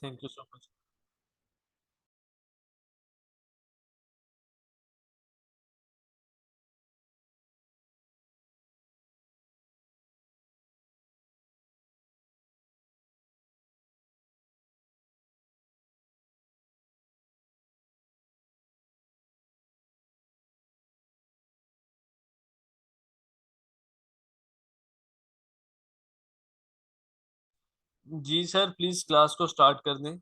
Thank you so much. जी sir, please class को start कर दें।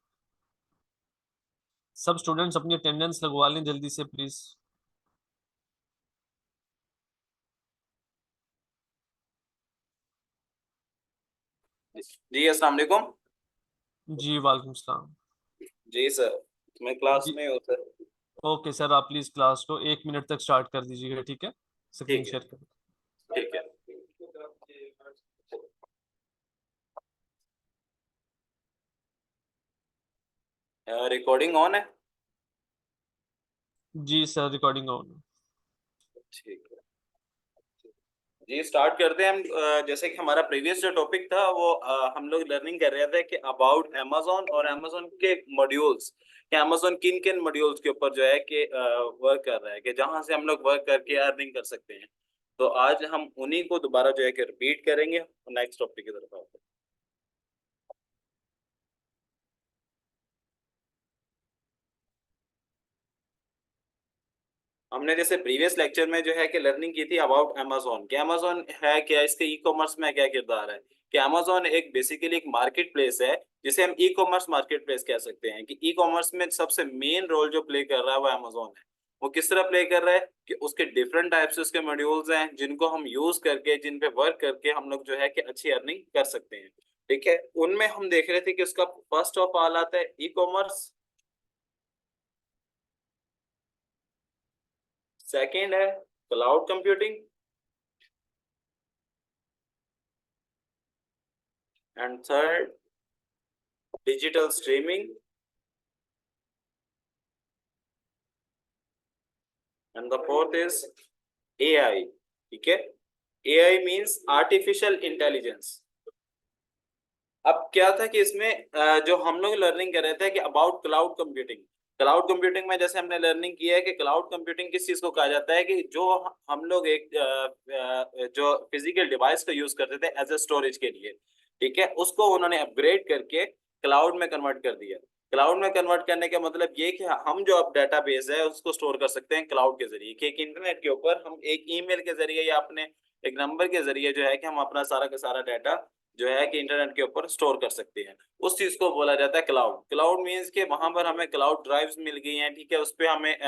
सब स्टूडेंट्स अपनी अटेंडेंस लगवा लें जल्दी से प्लीज। जी अस्सलाम वालेकुम। जी वालेकुम सलाम। जी सर, मैं क्लास जी में हूँ सर। ओके सर, आप प्लीज क्लास को 1 मिनट तक स्टार्ट कर दीजिएगा, ठीक है? स्क्रीन ठीक है, शेयर कर। ठीक है। रिकॉर्डिंग ऑन है? जी सर, रिकॉर्डिंग ऑन। ठीक है जी, स्टार्ट करते हैं हम। जैसे कि हमारा प्रीवियस जो टॉपिक था वो हम लोग लर्निंग कर रहे थे कि अबाउट अमेजोन और अमेजोन के मॉड्यूल्स, कि अमेजोन किन किन मॉड्यूल्स के ऊपर जो है कि वर्क कर रहा है, कि जहां से हम लोग वर्क करके अर्निंग कर सकते हैं। तो आज हम उन्हीं को दोबारा जो है कि रिपीट करेंगे। नेक्स्ट टॉपिक की तरफ आते हैं। हमने जैसे प्रीवियस लेक्चर में जो है कि लर्निंग की थी अबाउट अमेजोन, कि अमेजोन है क्या, इसके ई कॉमर्स में क्या किरदार है। कि अमेजोन एक बेसिकली एक मार्केट प्लेस है, जिसे हम ई कॉमर्स मार्केट प्लेस कह सकते हैं। कि ई कॉमर्स में सबसे मेन रोल जो प्ले कर रहा है वो अमेजोन है। वो किस तरह प्ले कर रहा है कि उसके डिफरेंट टाइप्स उसके मॉड्यूल्स हैं, जिनको हम यूज करके, जिन पे वर्क करके हम लोग जो है कि अच्छी अर्निंग कर सकते हैं। ठीक है, उनमें हम देख रहे थे कि उसका फर्स्ट ऑफ ऑल आता है ई कॉमर्स, सेकेंड है cloud computing, and third digital streaming, and the fourth is AI. ठीक है, एआई मींस आर्टिफिशियल इंटेलिजेंस। अब क्या था कि इसमें जो हम लोग लर्निंग कर रहे थे कि about cloud computing. Cloud computing में जैसे हमने लर्निंग किया है कि क्लाउड कंप्यूटिंग किस चीज को कहा जाता है, कि जो हम लोग एक जो फिजिकल डिवाइस को यूज करते थे एज ए स्टोरेज के लिए, ठीक है, उसको उन्होंने अपग्रेड करके क्लाउड में कन्वर्ट कर दिया। क्लाउड में कन्वर्ट करने का मतलब ये कि हम जो अब डेटाबेस है उसको स्टोर कर सकते हैं क्लाउड के जरिए, कि एक इंटरनेट के ऊपर हम एक ईमेल के जरिए या अपने एक नंबर के जरिए जो है कि हम अपना सारा का सारा डाटा जो है कि इंटरनेट के ऊपर स्टोर कर सकते हैं। उस चीज को बोला जाता है क्लाउड। क्लाउड मींस के वहां पर हमें क्लाउड ड्राइव्स मिल गई हैं, ठीक है, उस पे हमें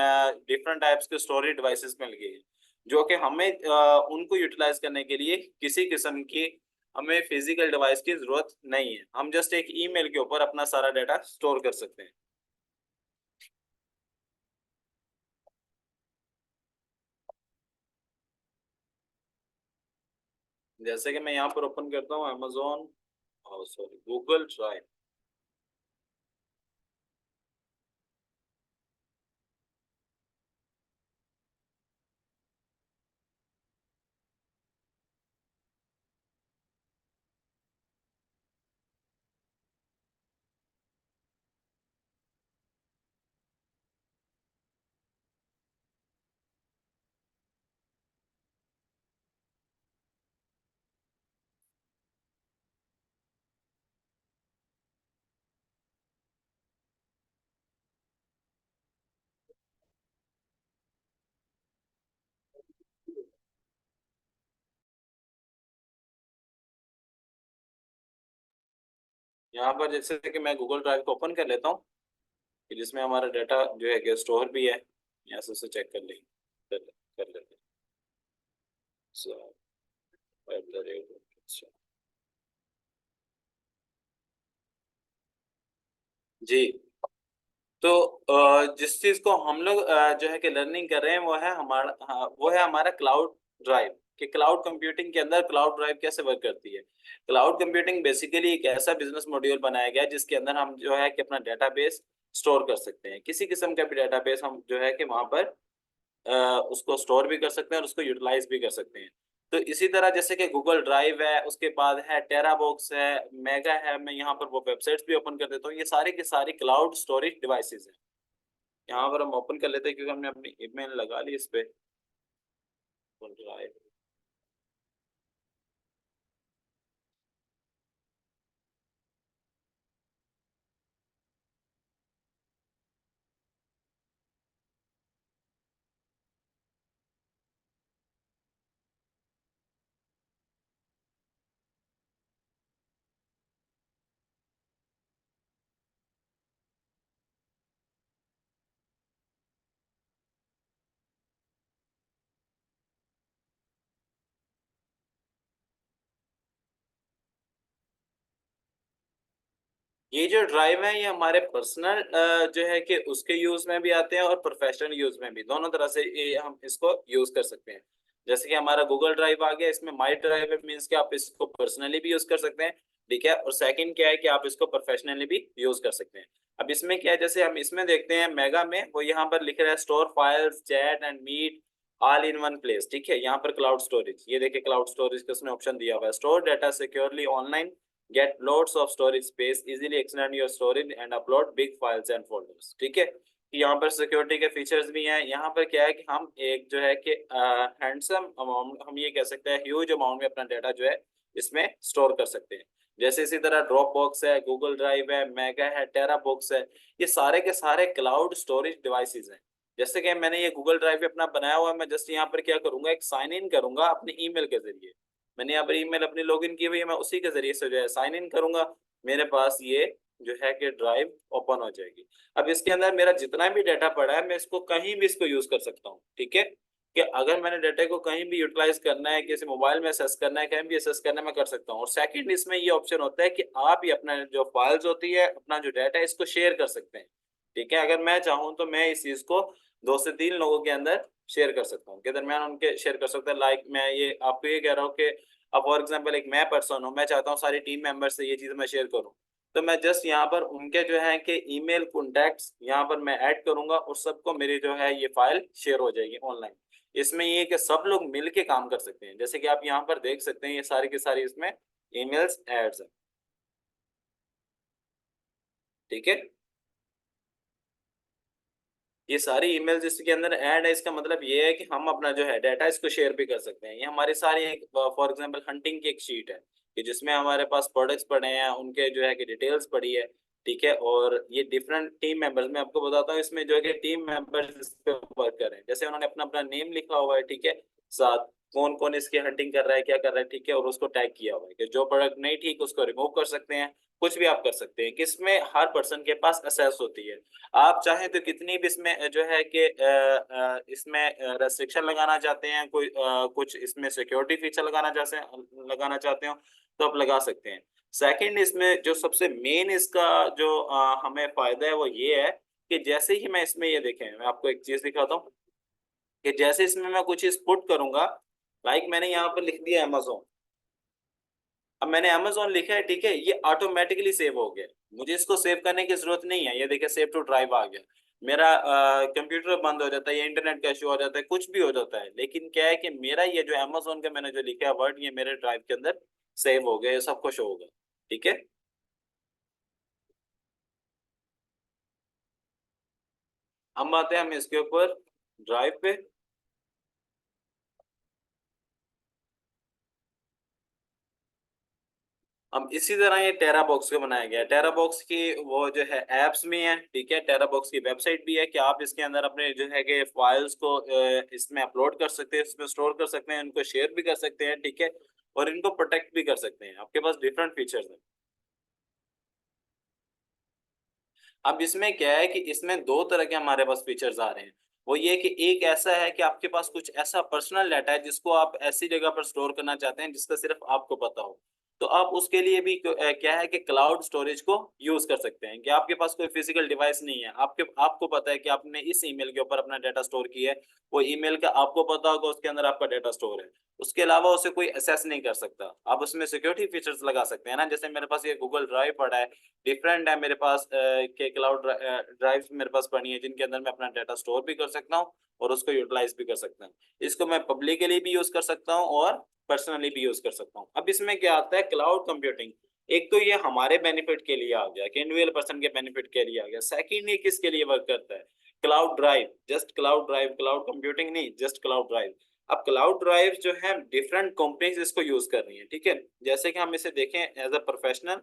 डिफरेंट टाइप्स के स्टोरेज डिवाइसेस मिल गई हैं, जो कि हमें उनको यूटिलाइज करने के लिए किसी किस्म की हमें फिजिकल डिवाइस की जरूरत नहीं है। हम जस्ट एक ईमेल के ऊपर अपना सारा डाटा स्टोर कर सकते हैं। जैसे कि मैं यहाँ पर ओपन करता हूँ अमेजोन, सॉरी, गूगल ड्राइव। यहाँ पर जैसे कि मैं गूगल ड्राइव को ओपन कर लेता हूँ, कि जिसमें हमारा डाटा जो है कि स्टोर भी है। यहाँ से उसे चेक कर लेंगे, कर लेते हैं। So, अच्छा। जी, तो जिस चीज को हम लोग जो है कि लर्निंग कर रहे हैं वो है हमारा, हाँ, वो है हमारा क्लाउड ड्राइव। कि क्लाउड कंप्यूटिंग के अंदर क्लाउड ड्राइव कैसे वर्क करती है। क्लाउड कंप्यूटिंग बेसिकली एक ऐसा बिजनेस मॉड्यूल बनाया गया है जिसके अंदर हम जो है कि अपना डेटाबेस स्टोर कर सकते हैं। किसी किस्म का भी डेटाबेस हम जो है कि वहां पर उसको स्टोर भी कर सकते हैं और उसको यूटिलाइज भी कर सकते हैं। तो इसी तरह जैसे कि गूगल ड्राइव है, उसके बाद है टेराबॉक्स है, मेगा है, मैं यहाँ पर वो वेबसाइट्स भी ओपन कर देता हूँ। ये सारे के सारे क्लाउड स्टोरेज डिवाइसेस हैं। यहाँ पर हम ओपन कर लेते हैं क्योंकि हमने अपनी ईमेल लगा ली इस पे। गूगल ड्राइव, ये जो ड्राइव है ये हमारे पर्सनल जो है कि उसके यूज में भी आते हैं और प्रोफेशनल यूज में भी, दोनों तरह से ये हम इसको यूज कर सकते हैं। जैसे कि हमारा गूगल ड्राइव आ गया, इसमें माई ड्राइव है, मीन्स कि आप इसको पर्सनली भी यूज कर सकते हैं, ठीक है। और सेकंड क्या है कि आप इसको प्रोफेशनली भी यूज कर सकते हैं। अब इसमें क्या है, जैसे हम इसमें देखते हैं मेगा में, वो यहाँ पर लिख रहा है store files, chat and meet all in one place, ठीक है। यहाँ पर क्लाउड स्टोरेज, ये देखिए क्लाउड स्टोरेज का उसने ऑप्शन दिया हुआ है, store data securely online, get loads of storage space, easily extend your storage and upload big files and folders, ठीक है। कि यहाँ पर सिक्योरिटी के फीचर्स भी हैं। यहाँ पर क्या है कि हम एक जो है कि हैंडसम अमाउंट, हम ये कह सकते हैं ह्यूज अमाउंट में अपना डाटा जो है इसमें स्टोर कर सकते हैं। जैसे इसी तरह ड्रॉप बॉक्स है, गूगल ड्राइव है, मेगा है, टेरा बॉक्स है, ये सारे के सारे क्लाउड स्टोरेज डिवाइसेस हैं। जैसे कि मैंने ये गूगल ड्राइव अपना बनाया हुआ है, मैं जस्ट यहाँ पर क्या करूंगा, एक साइन इन करूंगा अपने ईमेल के जरिए। मैंने यहाँ पर ईमेल अपनी लॉगिन की हुई है, मैं उसी के जरिए से जो है साइन इन करूंगा, मेरे पास ये जो है कि ड्राइव ओपन हो जाएगी। अब इसके अंदर मेरा जितना भी डाटा पड़ा है, मैं इसको कहीं भी इसको यूज कर सकता हूँ, ठीक है। कि अगर मैंने डाटा को कहीं भी यूटिलाइज करना है, किसी मोबाइल में एक्सेस करना है, कहीं भी एक्सेस करना है, मैं कर सकता हूँ। और सेकंड, इसमें ये ऑप्शन होता है कि आप ही अपना जो फाइल्स होती है, अपना जो डाटा है, इसको शेयर कर सकते हैं, ठीक है। अगर मैं चाहूँ तो मैं इस चीज को 2 से 3 लोगों के अंदर शेयर कर सकता हूँ, के दरमियान उनके शेयर कर सकता है। लाइक मैं ये आपको ये कह रहा हूँ कि अब फॉर एग्जांपल एक मैं पर्सन हूँ, मैं चाहता हूँ सारी टीम मेंबर से ये चीज मैं शेयर करूँ, तो मैं जस्ट यहाँ पर उनके जो है कि ईमेल कॉन्टैक्ट्स यहाँ पर मैं ऐड करूंगा और सबको मेरी जो है ये फाइल शेयर हो जाएगी ऑनलाइन। इसमें ये है कि सब लोग मिल के काम कर सकते हैं। जैसे कि आप यहाँ पर देख सकते हैं, ये सारी की सारी इसमें ईमेल्स एड्स हैं, ठीक है। ये सारी ईमेल्स इसके अंदर ऐड है, इसका मतलब ये है कि हम अपना जो है डाटा इसको शेयर भी कर सकते हैं। ये हमारी सारी एक फॉर एग्जांपल हंटिंग की एक शीट है कि जिसमें हमारे पास प्रोडक्ट्स पड़े हैं, उनके जो है कि डिटेल्स पड़ी है, ठीक है। और ये डिफरेंट टीम मेंबर्स, मैं आपको बताता हूँ इसमें जो है कि टीम मेंबर्स इस पे वर्क कर रहे हैं। जैसे उन्होंने अपना अपना नेम लिखा हुआ है, ठीक है, साथ कौन कौन इसकी हंटिंग कर रहा है, क्या कर रहा है, ठीक है। और उसको टैग किया हुआ है कि जो प्रोडक्ट नहीं ठीक उसको रिमूव कर सकते हैं, कुछ भी आप कर सकते हैं। किसमें हर पर्सन के पास असेस होती है। आप चाहें तो कितनी भी इसमें जो है कि इसमें रेस्ट्रिक्शन लगाना चाहते हैं, कोई कुछ इसमें सिक्योरिटी फीचर लगाना चाहते हो तो आप लगा सकते हैं। सेकंड, इसमें जो सबसे मेन इसका जो हमें फायदा है वो ये है कि जैसे ही मैं इसमें ये देखें, मैं आपको एक चीज दिखाता हूँ कि जैसे इसमें मैं कुछ चीज पुट करूंगा, लाइक मैंने यहाँ पर लिख दिया अमेजोन। अब मैंने अमेजोन लिखा है, ठीक है, ये ऑटोमेटिकली सेव हो गया, मुझे इसको सेव करने की जरूरत नहीं है। ये देखिए सेव टू ड्राइव आ गया, मेरा कंप्यूटर बंद हो जाता है या इंटरनेट का इशू हो जाता है, कुछ भी हो जाता है, लेकिन क्या है कि मेरा ये जो अमेजोन का मैंने जो लिखा है वर्ड, ये मेरे ड्राइव के अंदर सेव हो गया, ये सब कुछ होगा, ठीक है। हम आते हैं हम इसके ऊपर ड्राइव पे। अब इसी तरह ये टेरा बॉक्स का बनाया गया है। टेरा बॉक्स की वो जो है एप्स में है, ठीक है। टेरा बॉक्स की वेबसाइट भी है कि आप इसके अंदर अपने जो है कि फाइल्स को इसमें अपलोड कर सकते हैं, इसमें स्टोर कर सकते हैं, इनको शेयर भी कर सकते हैं, ठीक है। और इनको प्रोटेक्ट भी कर सकते हैं। आपके पास डिफरेंट फीचर्स हैं। अब इसमें क्या है कि इसमें दो तरह के हमारे पास फीचर्स आ रहे हैं। वो ये कि एक ऐसा है कि आपके पास कुछ ऐसा पर्सनल डाटा है जिसको आप ऐसी जगह पर स्टोर करना चाहते हैं जिसका सिर्फ आपको पता हो, तो आप उसके लिए भी क्या है कि क्लाउड स्टोरेज को यूज कर सकते हैं। कि आपके पास कोई फिजिकल डिवाइस नहीं है, आपको पता है कि आपने इस ईमेल के ऊपर अपना डाटा स्टोर किया है, वो ईमेल का आपको पता होगा उसके अंदर आपका डाटा स्टोर है, उसके अलावा उसे कोई एक्सेस नहीं कर सकता। आप उसमें सिक्योरिटी फीचर्स लगा सकते हैं ना, जैसे मेरे पास ये गूगल ड्राइव पड़ा है, डिफरेंट है मेरे पास के क्लाउड ड्राइव्स मेरे पास पड़ी है जिनके अंदर मैं अपना डाटा स्टोर भी कर सकता हूँ और उसको यूटिलाइज भी कर सकता हूँ। इसको मैं पब्लिकली भी यूज कर सकता हूँ और पर्सनली भी यूज कर सकता हूँ। अब इसमें क्या आता है, क्लाउड कंप्यूटिंग। एक तो ये हमारे बेनिफिट के लिए आ गया कि इंडिविजुअल पर्सन के बेनिफिट के लिए आ गया। सेकंड, ये किसके लिए वर्क करता है, cloud drive, just cloud drive, cloud computing नहीं, जस्ट क्लाउड ड्राइव। अब क्लाउड ड्राइव जो है डिफरेंट कंपनीज इसको यूज कर रही है, ठीक है। जैसे कि हम इसे देखें एज अ प्रोफेशनल,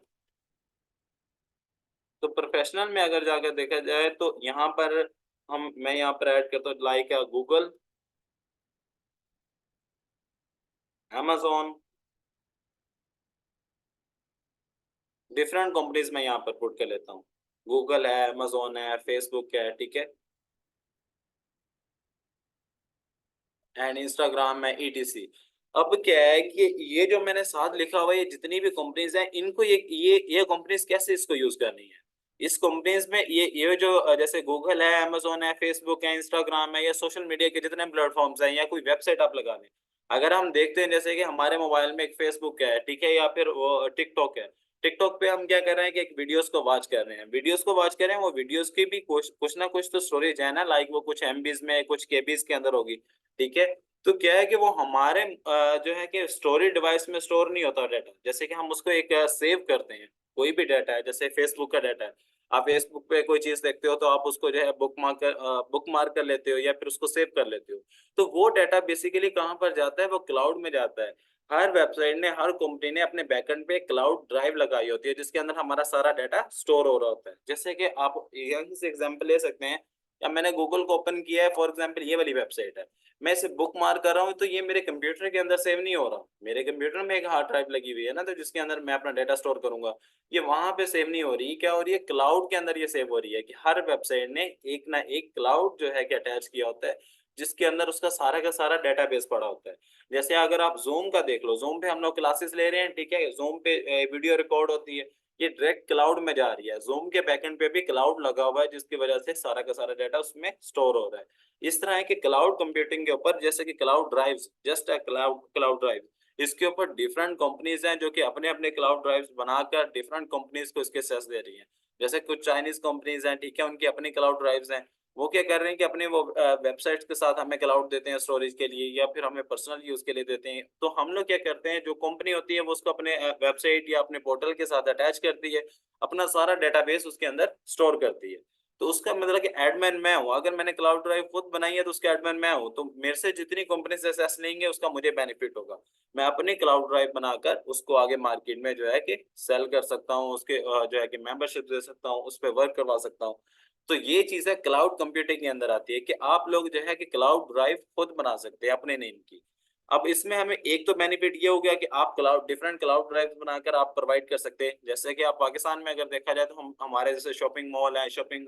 तो प्रोफेशनल में अगर जाकर देखा जाए तो यहाँ पर मैं यहाँ पर ऐड करता हूँ like Google, amazon, different companies में यहाँ पर पुट कर लेता हूँ। गूगल है, amazon है, फेसबुक है, ठीक है, एंड इंस्टाग्राम में ईटीसी। अब क्या है कि ये जो मैंने साथ लिखा हुआ है, ये जितनी भी कंपनीज हैं इनको ये कंपनीज कैसे इसको यूज करनी है। इस कंपनीज में ये जो जैसे गूगल है, amazon है, फेसबुक है, इंस्टाग्राम है, या सोशल मीडिया के जितने प्लेटफॉर्म्स हैं, या कोई वेबसाइट आप लगा लें। अगर हम देखते हैं जैसे कि हमारे मोबाइल में एक फेसबुक है, ठीक है, या फिर वो टिकटॉक है। टिकटॉक पे हम क्या कर रहे हैं कि एक वीडियोस को वॉच कर रहे हैं, वीडियोस को वॉच कर रहे हैं, वो वीडियोस की भी कुछ ना कुछ तो स्टोरेज है ना, लाइक वो कुछ एमबीज में, कुछ केबीज के अंदर होगी, ठीक है। तो क्या है कि वो हमारे जो है कि स्टोरेज डिवाइस में स्टोर नहीं होता डाटा। जैसे कि हम उसको एक सेव करते हैं, कोई भी डाटा है, जैसे फेसबुक का डाटा है, आप फेसबुक पे कोई चीज देखते हो तो आप उसको जो है बुक मार्क कर लेते हो, या फिर उसको सेव कर लेते हो। तो वो डाटा बेसिकली कहाँ पर जाता है, वो क्लाउड में जाता है। हर वेबसाइट ने, हर कंपनी ने अपने बैकएंड पे क्लाउड ड्राइव लगाई होती है, जिसके अंदर हमारा सारा डाटा स्टोर हो रहा होता है। जैसे कि आप यहाँ से एग्जांपल ले सकते हैं, या मैंने गूगल को ओपन किया है, फॉर एग्जांपल ये वाली वेबसाइट है, मैं इसे बुक मार्क कर रहा हूँ, तो ये मेरे कंप्यूटर के अंदर सेव नहीं हो रहा। मेरे कंप्यूटर में एक हार्ड ड्राइव लगी हुई है ना, तो जिसके अंदर मैं अपना डाटा स्टोर करूंगा, ये वहां पे सेव नहीं हो रही। क्या हो रही है, क्लाउड के अंदर ये सेव हो रही है, कि हर वेबसाइट ने एक ना एक क्लाउड जो है कि अटैच किया होता है, जिसके अंदर उसका सारा का सारा डेटाबेस पड़ा होता है। जैसे अगर आप जूम का देख लो, जूम पे हम लोग क्लासेस ले रहे हैं, ठीक है, जूम पे वीडियो रिकॉर्ड होती है, ये डायरेक्ट क्लाउड में जा रही है। जूम के बैकएंड पे भी क्लाउड लगा हुआ है, जिसकी वजह से सारा का सारा डाटा उसमें स्टोर हो रहा है। इस तरह है कि क्लाउड कंप्यूटिंग के ऊपर, जैसे कि cloud drives, just a cloud drive, इसके ऊपर डिफरेंट कंपनीज हैं जो कि अपने अपने क्लाउड ड्राइव्स बनाकर डिफरेंट कंपनीज को इसके एक्सेस दे रही हैं। जैसे कुछ चाइनीज कंपनीज हैं, ठीक है, उनकी अपनी क्लाउड ड्राइव्स हैं। वो क्या कर रहे हैं कि अपने वो वेबसाइट्स के साथ हमें क्लाउड देते हैं स्टोरेज के लिए, या फिर हमें पर्सनल यूज के लिए देते हैं। तो हम लोग क्या करते हैं, जो कंपनी होती है वो उसको अपने वेबसाइट या अपने पोर्टल के साथ अटैच करती है, अपना सारा डेटाबेस उसके अंदर स्टोर करती है। तो उसका मतलब कि एडमिन मैं हूँ। अगर मैंने क्लाउड ड्राइव खुद बनाई है तो उसके एडमिन मैं हूँ, तो मेरे से जितनी कंपनी एक्सेस लेंगे उसका मुझे बेनिफिट होगा। मैं अपनी क्लाउड ड्राइव बनाकर उसको आगे मार्केट में जो है कि सेल कर सकता हूँ, उसके जो है कि मेंबरशिप दे सकता हूँ, उस पर वर्क करवा सकता हूँ। तो ये चीज है क्लाउड कंप्यूटिंग के अंदर आती है, कि आप लोग जो है कि क्लाउड ड्राइव खुद बना सकते हैं अपने नेम की। अब इसमें हमें एक तो बेनिफिट ये हो गया कि आप डिफरेंट क्लाउड ड्राइव्स बनाकर आप प्रोवाइड कर सकते हैं। जैसे कि आप पाकिस्तान में अगर देखा जाए तो हम हमारे जैसे शॉपिंग मॉल है, शॉपिंग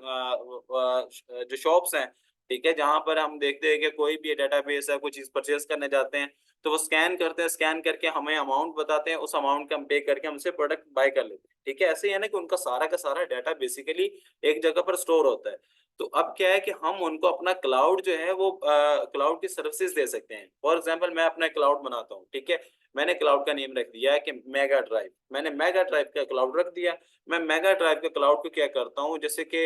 जो शॉप्स हैं, ठीक है, जहां पर हम देखते हैं कि कोई भी डेटाबेस है, कोई चीज परचेज करने जाते हैं, तो वो स्कैन करते हैं, स्कैन करके हमें अमाउंट बताते हैं, उस अमाउंट का हम पे करके हमसे प्रोडक्ट बाय कर लेते हैं, ठीक है। ऐसे ही है ना कि उनका सारा का सारा डाटा बेसिकली एक जगह पर स्टोर होता है। तो अब क्या है कि हम उनको अपना क्लाउड जो है वो क्लाउड की सर्विसेज दे सकते हैं। फॉर एग्जांपल मैं अपना क्लाउड बनाता हूँ, ठीक है, मैंने क्लाउड का नेम रख दिया है कि मेगा ड्राइव, मैंने मेगा ड्राइव का क्लाउड रख दिया। मैं मेगा ड्राइव के क्लाउड को क्या करता हूँ, जैसे कि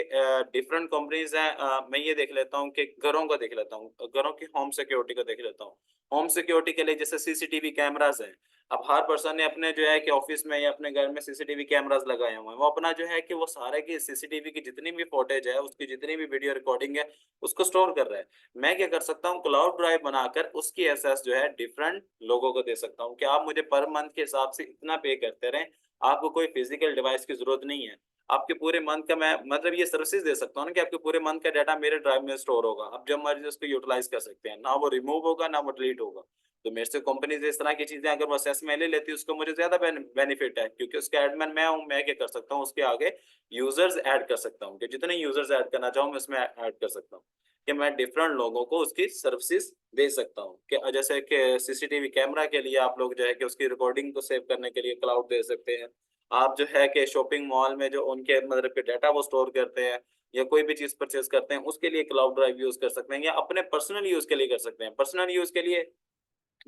डिफरेंट कंपनीज हैं, मैं ये देख लेता हूँ कि घरों का देख लेता हूँ, घरों की होम सिक्योरिटी का देख लेता हूँ। होम सिक्योरिटी के लिए जैसे सीसीटीवी कैमरास हैं। अब हर पर्सन ने अपने जो है कि ऑफिस में या अपने घर में सीसीटीवी कैमरास लगाए हुए हैं, वो अपना जो है कि वो सारे की सीसीटीवी की जितनी भी फुटेज है, उसकी जितनी भी वीडियो रिकॉर्डिंग है, उसको स्टोर कर रहा है। मैं क्या कर सकता हूँ, क्लाउड ड्राइव बनाकर उसकी एक्सेस जो है डिफरेंट लोगों को दे सकता हूँ, कि आप मुझे पर मंथ के हिसाब से इतना पे करते रहें, आपको कोई फिजिकल डिवाइस की जरूरत नहीं है। आपके पूरे मंथ का मैं मतलब ये सर्विसेज दे सकता हूँ ना, कि आपके पूरे मंथ का डाटा मेरे ड्राइव में स्टोर होगा, आप जब मर्जी उसको यूटिलाइज कर सकते हैं, ना वो रिमूव होगा ना वो डिलीट होगा। तो मेरे से कंपनी इस तरह की चीजें अगर वो असेस में ले लेती है, उसको मुझे ज्यादा बेनिफिट है, क्योंकि उसका एडमिन मैं हूँ। मैं क्या कर सकता हूँ, उसके आगे यूजर्स ऐड कर सकता हूँ, कि जितने यूजर्स ऐड करना चाहूँ मैं उसमें ऐड कर सकता हूँ, कि मैं डिफरेंट लोगों को उसकी सर्विसेज दे सकता हूँ। कि जैसे कि सीसीटीवी कैमरा के लिए आप लोग जो है कि उसकी रिकॉर्डिंग को सेव करने के लिए क्लाउड दे सकते हैं। आप जो है कि शॉपिंग मॉल में जो उनके मतलब के डाटा वो स्टोर करते हैं, या कोई भी चीज परचेज करते हैं, उसके लिए क्लाउड ड्राइव यूज कर सकते हैं, या अपने पर्सनल यूज के लिए कर सकते हैं। पर्सनल यूज के लिए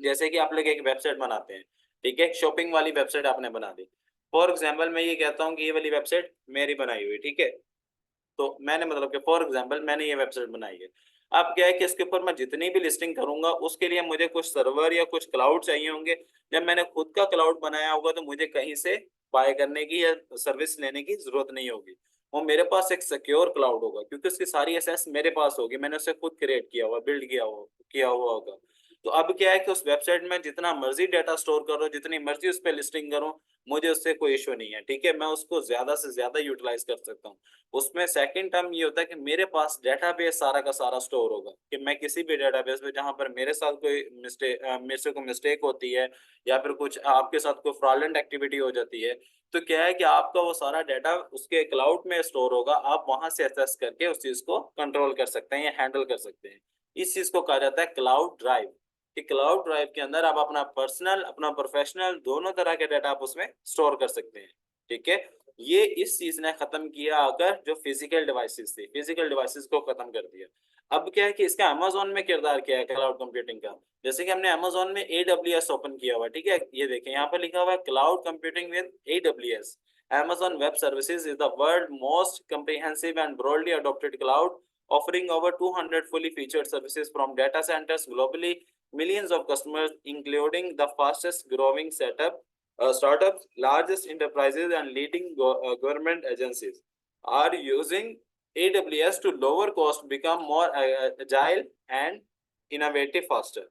जैसे कि आप लोग एक वेबसाइट बनाते हैं, ठीक है, शॉपिंग वाली वेबसाइट आपने बना दी। फॉर एग्जाम्पल मैं ये कहता हूँ कि ये वाली वेबसाइट मेरी बनाई हुई, ठीक है। तो मैंने मतलब कि फॉर एग्जांपल मैंने ये वेबसाइट बनाई है। अब क्या है कि इसके ऊपर मैं जितनी भी लिस्टिंग करूंगा उसके लिए मुझे कुछ सर्वर या कुछ क्लाउड चाहिए होंगे। जब मैंने खुद का क्लाउड बनाया होगा तो मुझे कहीं से बाय करने की या सर्विस लेने की जरूरत नहीं होगी। वो मेरे पास एक सिक्योर क्लाउड होगा क्योंकि उसकी सारी एसेस मेरे पास होगी, मैंने उसे खुद क्रिएट किया हुआ, बिल्ड किया हुआ होगा। तो अब क्या है कि उस वेबसाइट में जितना मर्जी डेटा स्टोर करो, जितनी मर्जी उस पर लिस्टिंग करूं, मुझे उससे कोई इशू नहीं है। ठीक है, मैं उसको ज्यादा से ज्यादा यूटिलाइज कर सकता हूँ। उसमें सेकंड टर्म ये होता है कि मेरे पास डेटाबेस सारा का सारा स्टोर होगा, कि मैं किसी भी डेटाबेस में जहां पर मेरे साथ कोई मिस्टेक, मेरे से कोई मिस्टेक होती है या फिर कुछ आपके साथ कोई फ्रॉडलेंट एक्टिविटी हो जाती है, तो क्या है कि आपका वो सारा डाटा उसके क्लाउड में स्टोर होगा, आप वहां से एक्सेस करके उस चीज को कंट्रोल कर सकते हैं या हैंडल कर सकते हैं। इस चीज को कहा जाता है क्लाउड ड्राइव। कि क्लाउड ड्राइव के अंदर आप अपना पर्सनल, अपना प्रोफेशनल, दोनों तरह के डाटा आप उसमें स्टोर कर सकते हैं। ठीक है, ये इस चीज ने खत्म किया अगर जो फिजिकल डिवाइसेस थे, फिजिकल डिवाइसेस को खत्म कर दिया। अब क्या है कि इसका अमेजोन में किरदार क्या है क्लाउड कंप्यूटिंग का। जैसे कि हमने अमेजोन में AWS ओपन किया हुआ है, ठीक है, ये देखें यहाँ पर लिखा हुआ है cloud computing with AWS। Amazon Web Services is the world most comprehensive and broadly adopted cloud, offering over 200 fully featured services from data centers globally, millions of customers, including the fastest growing startups, largest enterprises, and leading government agencies, are using AWS to lower cost, become more agile, and innovative faster.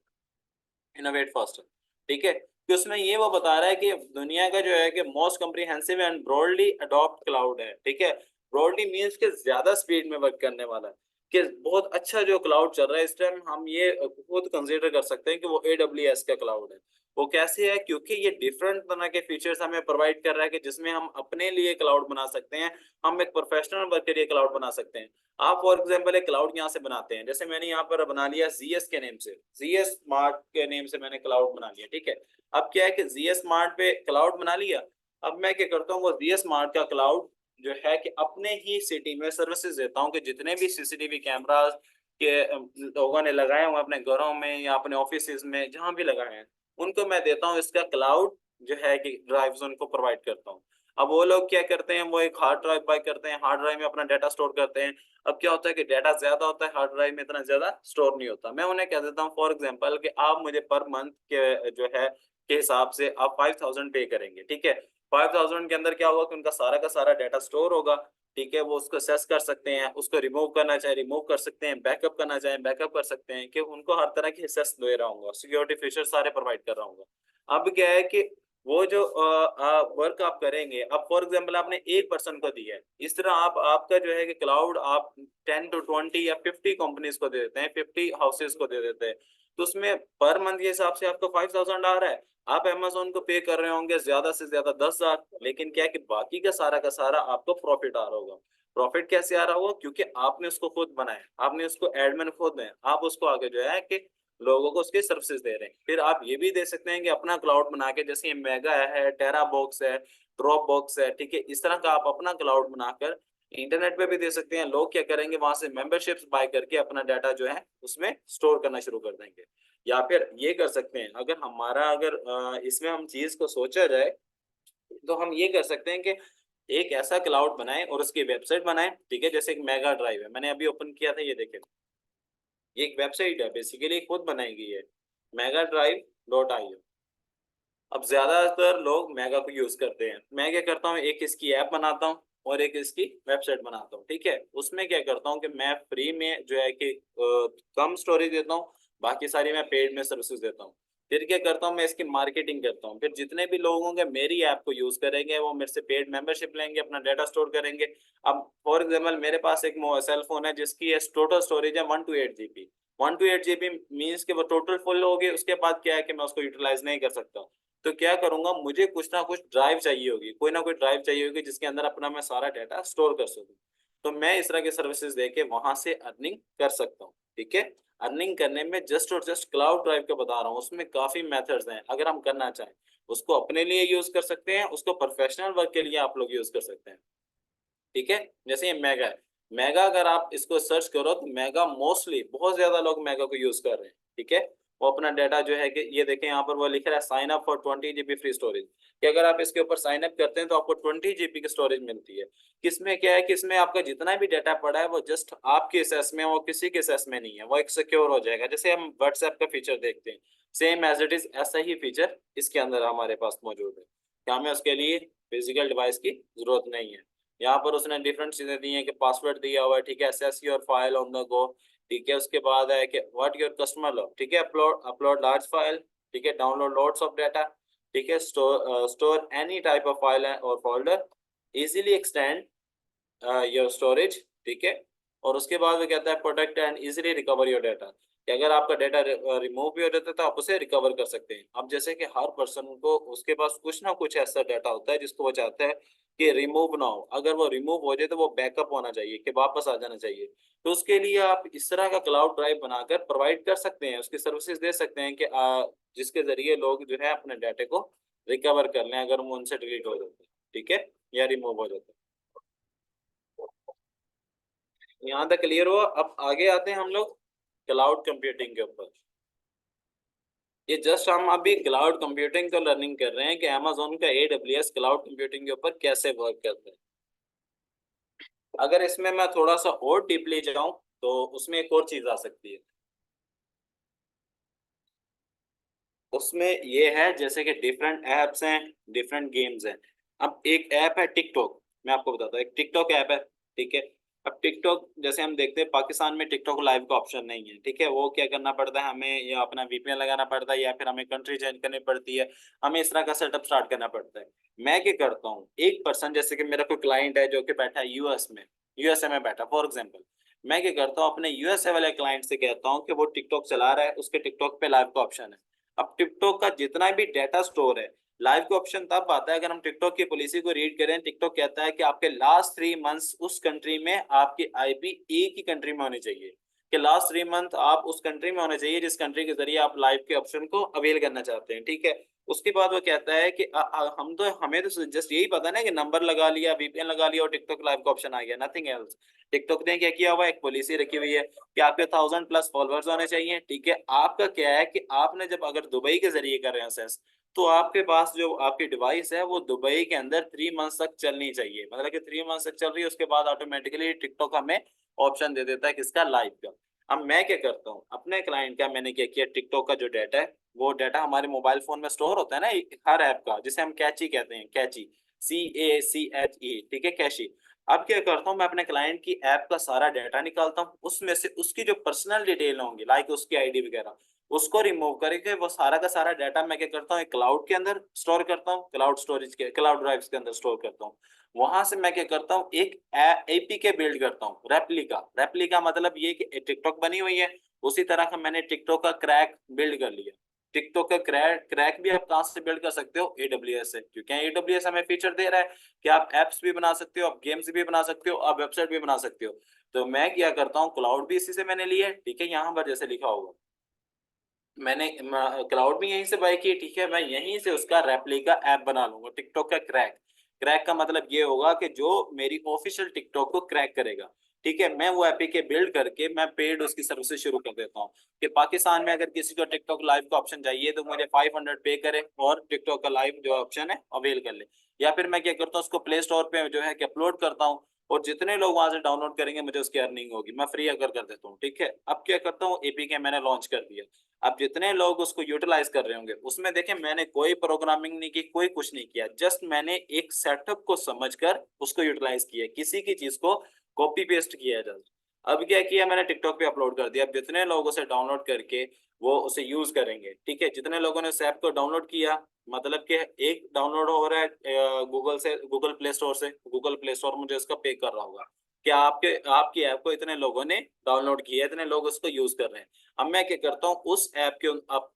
Innovate faster. ठीक है, कि उसमें ये वो बता रहा है कि दुनिया का जो है कि most comprehensive and broadly adopt cloud है। ठीक है, ब्रॉडली मींस कि ज्यादा स्पीड में वर्क करने वाला है, कि बहुत अच्छा जो क्लाउड चल रहा है इस टाइम, हम ये खुद कंसीडर कर सकते हैं कि वो AWS का क्लाउड है। वो कैसे है, क्योंकि ये डिफरेंट तरह के फीचर्स हमें प्रोवाइड कर रहा है कि जिसमें हम अपने लिए क्लाउड बना सकते हैं, हम एक प्रोफेशनल वर्क के लिए क्लाउड बना सकते हैं। आप फॉर एग्जांपल एक क्लाउड यहाँ से बनाते हैं, जैसे मैंने यहाँ पर बना लिया ZS के नेम से, ZS स्मार्ट के नेम से मैंने क्लाउड बना लिया। ठीक है, अब क्या है कि ZS स्मार्ट पे क्लाउड बना लिया। अब मैं क्या करता हूँ, वो ZS स्मार्ट का क्लाउड जो है कि अपने ही सिटी में सर्विसेज देता हूँ, कि जितने भी CCTV कैमरास के लोगों ने लगाए हुए अपने घरों में या अपने ऑफिस में जहां भी लगाए हैं, उनको मैं देता हूँ इसका क्लाउड जो है कि ड्राइव्स उनको प्रोवाइड करता हूँ। अब वो लोग क्या करते हैं, वो एक हार्ड ड्राइव बाय करते हैं, हार्ड ड्राइव में अपना डाटा स्टोर करते हैं। अब क्या होता है कि डाटा ज्यादा होता है, हार्ड ड्राइव में इतना ज्यादा स्टोर नहीं होता। मैं उन्हें कह देता हूँ फॉर एग्जांपल कि आप मुझे पर मंथ के जो है के हिसाब से आप 5000 पे करेंगे। ठीक है, 5000 के अंदर क्या होगा कि उनका सारा का सारा डाटा स्टोर होगा। ठीक है, वो उसको एक्सेस कर सकते हैं, उसको रिमूव करना चाहे रिमूव कर सकते हैं, बैकअप करना चाहे बैकअप कर सकते हैं, कि उनको हर तरह की एक्सेस दे रहा हूँ, सिक्योरिटी फीचर सारे प्रोवाइड कर रहा हूँ। अब क्या है कि वो जो वर्क आप करेंगे, अब फॉर एग्जांपल आपने एक पर्सन को दिया है, इस तरह आप आपका जो है कि क्लाउड आप 10 to 20 या 50 कंपनीज को दे देते हैं, 50 हाउसेज को दे देते हैं, तो उसमें पर मंथ के हिसाब से आपको 5000 आ रहा है। आप अमेजोन को पे कर रहे होंगे ज्यादा से ज्यादा 10,000, लेकिन क्या है कि बाकी का सारा आपको प्रॉफिट आ रहा होगा। प्रॉफिट कैसे आ रहा होगा, क्योंकि आपने उसको खुद बनाया, आपने उसको एडमिन खुद है, आप उसको आगे जो है कि लोगों को उसके सर्विसेज दे रहे हैं। फिर आप ये भी दे सकते हैं कि अपना क्लाउड बना के, जैसे मेगा है, टेरा बॉक्स है, ड्रॉप बॉक्स है, ठीक है, इस तरह का आप अपना क्लाउड बनाकर इंटरनेट पे भी दे सकते हैं। लोग क्या करेंगे, वहां से मेंबरशिप्स बाय करके अपना डाटा जो है उसमें स्टोर करना शुरू कर देंगे। या फिर ये कर सकते हैं, अगर हमारा अगर इसमें हम चीज को सोचा जाए, तो हम ये कर सकते हैं कि एक ऐसा क्लाउड बनाएं और उसकी वेबसाइट बनाएं। ठीक है, जैसे एक मेगा ड्राइव है, मैंने अभी ओपन किया था, ये देखें, ये एक वेबसाइट है, बेसिकली खुद बनाई गई है, megadrive.io। अब ज्यादातर लोग मेगा को यूज करते हैं। मैं क्या करता हूँ, एक इसकी ऐप बनाता हूँ और एक इसकी वेबसाइट बनाता हूँ। ठीक है, उसमें क्या करता हूँ कि मैं फ्री में जो है कि कम स्टोरेज देता हूँ, बाकी सारी मैं पेड में सर्विसेज देता हूँ। फिर क्या करता हूँ, मैं इसकी मार्केटिंग करता हूँ, फिर जितने भी लोग होंगे मेरी ऐप को यूज करेंगे, वो मेरे से पेड मेंबरशिप लेंगे, अपना डाटा स्टोर करेंगे। अब फॉर एग्जाम्पल मेरे पास एक सेल फोन है जिसकी टोटल स्टोरेज है 128 GB। 128 GB मीन्स कि वो टोटल फुल होगी, उसके बाद क्या है कि मैं उसको यूटिलाइज नहीं कर सकता। तो क्या करूंगा, मुझे कुछ ना कुछ ड्राइव चाहिए होगी, कोई ना कोई ड्राइव चाहिए होगी जिसके अंदर अपना मैं सारा डाटा स्टोर कर सकूं। तो मैं इस तरह के सर्विसेज देके वहां से अर्निंग कर सकता हूँ। ठीक है, अर्निंग करने में जस्ट और जस्ट क्लाउड ड्राइव का बता रहा हूँ, उसमें काफी मेथड्स हैं। अगर हम करना चाहें, उसको अपने लिए यूज कर सकते हैं, उसको प्रोफेशनल वर्क के लिए आप लोग यूज कर सकते हैं। ठीक है, जैसे ये मेगा है, मेगा अगर आप इसको सर्च करो तो मेगा मोस्टली बहुत ज्यादा लोग मेगा को यूज कर रहे हैं। ठीक है, वो अपना डाटा जो है कि ये देखें यहाँ पर वो लिख रहा है sign up for 20 GB free storage, कि अगर आप इसके ऊपर साइन अप करते हैं तो आपको 20 GB की स्टोरेज मिलती है। किसमें क्या है कि इसमें आपका जितना भी डाटा पड़ा है वो जस्ट आपके एसेस में, वो किसी के एसेस में नहीं है, वो एक सिक्योर हो जाएगा। जैसे हम व्हाट्सएप का फीचर देखते हैं, सेम एज इट इज ऐसा ही फीचर इसके अंदर हमारे पास मौजूद है, कि हमें उसके लिए फिजिकल डिवाइस की जरूरत नहीं है। यहाँ पर उसने डिफरेंट चीजें दी हैं कि पासवर्ड दिया हुआ है, ठीक है, access your file on the go, ठीक है, उसके बाद है कि व्हाट योर कस्टमर लव, ठीक है, अपलोड लार्ज फाइल, ठीक है, डाउनलोड लॉट्स ऑफ डाटा, ठीक है, store any type of file और folder, easily extend your storage, ठीक है। और उसके बाद वो कहता है protect and easily recover your data, कि अगर आपका डाटा रिमूव भी हो जाता है तो आप उसे रिकवर कर सकते हैं। अब जैसे कि हर पर्सन को उसके पास कुछ ना कुछ ऐसा डाटा होता है जिसको वो चाहता है कि रिमूव ना हो, अगर वो रिमूव हो जाए तो वो बैकअप होना चाहिए, कि वापस आ जाना चाहिए। तो उसके लिए आप इस तरह का क्लाउड ड्राइव बनाकर प्रोवाइड कर सकते हैं, उसकी सर्विसेज दे सकते हैं कि जिसके जरिए लोग जो है अपने डाटे को रिकवर कर लें अगर वो उनसे डिलीट हो जाते हैं, ठीक है, या रिमूव हो जाते हैं। यहाँ तक क्लियर हुआ। अब आगे आते हैं हम लोग क्लाउड कंप्यूटिंग के ऊपर। ये जस्ट हम अभी क्लाउड कंप्यूटिंग का लर्निंग कर रहे हैं कि Amazon का AWS क्लाउड कंप्यूटिंग के ऊपर कैसे वर्क करता है। अगर इसमें मैं थोड़ा सा और डीपली जाऊं तो उसमें एक और चीज आ सकती है। उसमें ये है जैसे कि डिफरेंट एप्स हैं, डिफरेंट गेम्स हैं। अब एक ऐप है टिकटॉक, मैं आपको बताता हूँ, एक टिकटॉक ऐप है, ठीक है। अब टिकटॉक जैसे हम देखते हैं पाकिस्तान में टिकटॉक लाइव का ऑप्शन नहीं है, ठीक है, वो क्या करना पड़ता है हमें, या अपना VPN लगाना पड़ता है, या फिर हमें कंट्री चेंज करनी पड़ती है, हमें इस तरह का सेटअप स्टार्ट करना पड़ता है। मैं क्या करता हूँ, एक पर्सन जैसे कि मेरा कोई क्लाइंट है जो कि बैठा है यूएसए में बैठा फॉर एग्जाम्पल, मैं क्या करता हूँ अपने यूएसए वाले क्लाइंट से कहता हूँ कि वो टिकटॉक चला रहा है, उसके टिकटॉक पे लाइव का ऑप्शन है। अब टिकटॉक का जितना भी डेटा स्टोर है, लाइव का ऑप्शन तब आता है अगर हम टिकटॉक की पॉलिसी को रीड करें। टिकटॉक कहता है कि आपके लास्ट 3 मंथ्स उस कंट्री में आपकी IP एक ही कंट्री में होनी चाहिए, कि लास्ट 3 मंथ आप उस कंट्री में होने चाहिए जिस कंट्री के जरिए आप लाइव के ऑप्शन को अवेल करना चाहते हैं, ठीक है। उसके बाद वो कहता है कि हमें तो जस्ट यही पता ना कि नंबर लगा लिया, VPN लगा लिया और टिकटॉक लाइव का ऑप्शन आ गया, नथिंग एल्स। टिकटॉक ने क्या किया हुआ, एक पॉलिसी रखी हुई है कि आपके 1000+ फॉलोअर्स होने चाहिए, ठीक है। आपका क्या है कि आपने जब अगर दुबई के जरिए कर रहे हैं सेंस, तो आपके पास जो आपकी डिवाइस है वो दुबई के अंदर 3 मंथ तक चलनी चाहिए, मतलब कि 3 मंथ तक चल रही है, उसके बाद ऑटोमेटिकली टिकटॉक हमें ऑप्शन दे देता है किसका, लाइव का। अब मैं क्या करता हूँ अपने क्लाइंट का, मैंने क्या किया, टिकटॉक का जो डाटा है वो डाटा हमारे मोबाइल फोन में स्टोर होता है ना हर ऐप का, जिसे हम कैची कहते हैं, कैची, CACHE, ठीक है, कैशी। अब क्या करता हूँ मैं अपने क्लाइंट की ऐप का सारा डाटा निकालता हूँ, उसमें से उसकी जो पर्सनल डिटेल होंगी लाइक उसकी ID वगैरह, उसको रिमूव करके वो सारा का सारा डाटा मैं क्या करता हूँ एक क्लाउड के अंदर स्टोर करता हूँ, क्लाउड स्टोरेज के क्लाउड ड्राइव्स के अंदर स्टोर करता हूँ। वहां से मैं क्या करता हूँ एक APK बिल्ड करता हूँ, रेप्लिका मतलब ये कि टिकटॉक बनी हुई है, उसी तरह का मैंने टिकटॉक का क्रैक बिल्ड कर लिया। टिकटॉक का क्रैक भी आप कहाँ से बिल्ड कर सकते हो, AWS से, क्योंकि AWS हमें फीचर दे रहा है कि आप एप्स भी बना सकते हो, आप गेम्स भी बना सकते हो, आप वेबसाइट भी बना सकते हो। तो मैं क्या करता हूँ क्लाउड भी इसी से मैंने लिया है, ठीक है, यहाँ पर जैसे लिखा होगा मैंने क्लाउड भी यहीं से बाय की, ठीक है, मैं यहीं से उसका रेप्लिका ऐप बना लूंगा टिकटॉक का क्रैक का मतलब ये होगा कि जो मेरी ऑफिशियल टिकटॉक को क्रैक करेगा, ठीक है, मैं वो एपीके बिल्ड करके मैं पेड उसकी सर्विसेज शुरू कर देता हूँ कि पाकिस्तान में अगर किसी को टिकटॉक लाइव का ऑप्शन चाहिए तो मुझे 500 पे करे और टिकटॉक का लाइव जो ऑप्शन है अवेल कर ले। या फिर मैं क्या करता हूँ उसको प्ले स्टोर पे जो है कि अपलोड करता हूँ, और जितने लोग वहां से डाउनलोड करेंगे मुझे उसकी अर्निंग होगी, मैं फ्री अगर कर देता हूँ, ठीक है। अब क्या करता हूँ एपीके मैंने लॉन्च कर दिया, अब जितने लोग उसको यूटिलाइज कर रहे होंगे उसमें देखें मैंने कोई प्रोग्रामिंग नहीं की, कोई कुछ नहीं किया, जस्ट मैंने एक सेटअप को समझकर उसको यूटिलाइज किया, किसी की चीज को कॉपी पेस्ट किया जाए। अब क्या किया मैंने टिकटॉक पे अपलोड कर दिया, अब जितने लोग उसे डाउनलोड करके वो उसे यूज करेंगे, ठीक है, जितने लोगों ने उस ऐप को डाउनलोड किया, मतलब कि एक डाउनलोड हो रहा है गूगल से, गूगल प्ले स्टोर से, गूगल प्ले स्टोर मुझे इसका पे कर रहा होगा कि आपकी ऐप को इतने लोगों ने डाउनलोड किया, इतने लोग उसको यूज कर रहे हैं। अब मैं क्या करता हूँ उस ऐप के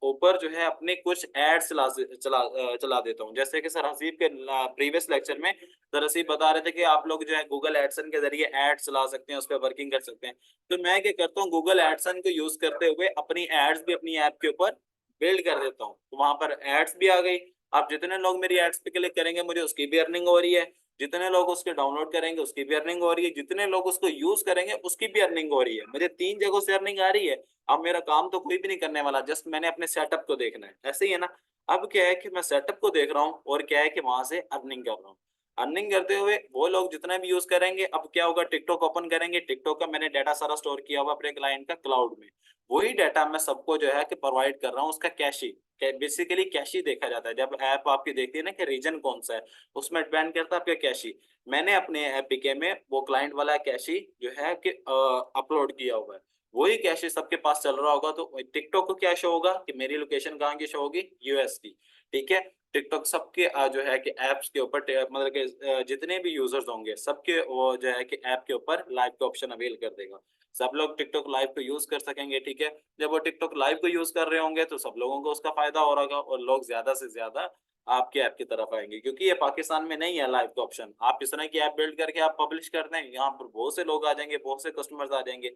ऊपर जो है अपने कुछ एड्स चला देता हूँ, जैसे कि सर हसीब के प्रीवियस लेक्चर में सर हसीब बता रहे थे कि आप लोग जो है गूगल एडसन के जरिए एड चला सकते हैं, उस पर वर्किंग कर सकते हैं। तो मैं क्या करता हूँ गूगल एडसन को यूज करते हुए अपनी एड्स भी अपनी ऐप के ऊपर बिल्ड कर देता हूँ, तो वहां पर एड्स भी आ गई। अब जितने लोग मेरी एड्स पे क्लिक करेंगे मुझे उसकी भी अर्निंग हो रही है, जितने लोग उसके डाउनलोड करेंगे उसकी भी अर्निंग हो रही है, जितने लोग उसको यूज करेंगे उसकी भी अर्निंग हो रही है। मुझे 3 जगहों से अर्निंग आ रही है। अब मेरा काम तो कोई भी नहीं करने वाला, जस्ट मैंने अपने सेटअप को देखना है, ऐसे ही है ना। अब क्या है कि मैं सेटअप को देख रहा हूँ और क्या है कि वहां से अर्निंग कर रहा हूँ। अर्निंग करते हुए वो लोग जितना भी यूज करेंगे, अब क्या होगा, टिकटॉक ओपन करेंगे, टिकटॉक का मैंने डाटा सारा स्टोर किया हुआ अपने क्लाइंट का क्लाउड में। वही डाटा मैं सबको जो है कि प्रोवाइड कर रहा हूँ, उसका कैश ही, बेसिकली कैश ही देखा जाता है। जब ऐप आपकी देखती है ना कि रीजन कौन सा है, उसमें डिपेंड करता है आपका कैश ही। मैंने अपने एपीके में वो क्लाइंट वाला कैश ही जो है कि अपलोड किया हुआ है। वही कैश सबके पास चल रहा होगा, तो टिकटॉक को क्या शो होगा कि मेरी लोकेशन कहाँ की शो होगी, यूएस की। ठीक है। टिकटॉक सबके जो है कि एप्स के ऊपर मतलब कि जितने भी यूजर्स होंगे सबके वो जो है कि ऐप के ऊपर लाइव का ऑप्शन अवेल कर देगा। सब लोग टिकटॉक लाइव को यूज कर सकेंगे। ठीक है। जब वो टिकटॉक लाइव को यूज कर रहे होंगे तो सब लोगों को उसका फायदा हो रहा होगा और लोग ज्यादा से ज्यादा आपके ऐप की तरफ आएंगे, क्योंकि ये पाकिस्तान में नहीं है लाइव का ऑप्शन। आप इस तरह की ऐप बिल्ड करके आप पब्लिश कर दें, यहाँ पर बहुत से लोग आ जाएंगे, बहुत से कस्टमर्स आ जाएंगे।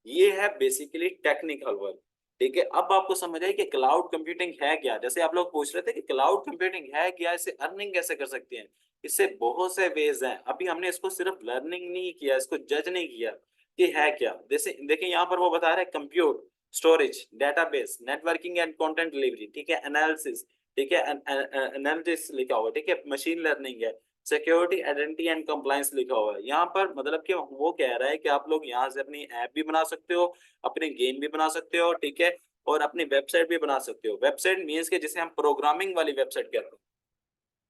ये है बेसिकली टेक्निकल वर्क। ठीक है। अब आपको समझ आई कि क्लाउड कंप्यूटिंग है क्या। जैसे आप लोग पूछ रहे थे कि क्लाउड कंप्यूटिंग है क्या, इससे अर्निंग कैसे कर सकते हैं। इससे बहुत से वेज हैं। अभी हमने इसको सिर्फ लर्निंग नहीं किया, इसको जज नहीं किया कि है क्या। जैसे देखिए यहाँ पर वो बता रहे हैं compute, storage, database, networking and content delivery. ठीक है। एनालिसिस। ठीक है। एनालिटिक्स लिखा हुआ है। ठीक है। मशीन लर्निंग है। सिक्योरिटी, आइडेंटिटी एंड कंप्लायंस लिखा हुआ है यहाँ पर। मतलब कि वो कह रहा है कि आप लोग यहाँ से अपनी ऐप भी बना सकते हो, अपने गेम भी बना सकते हो। ठीक है। और अपनी वेबसाइट भी बना सकते हो। वेबसाइट मीन्स के जिसे हम प्रोग्रामिंग वाली वेबसाइट कहते हैं।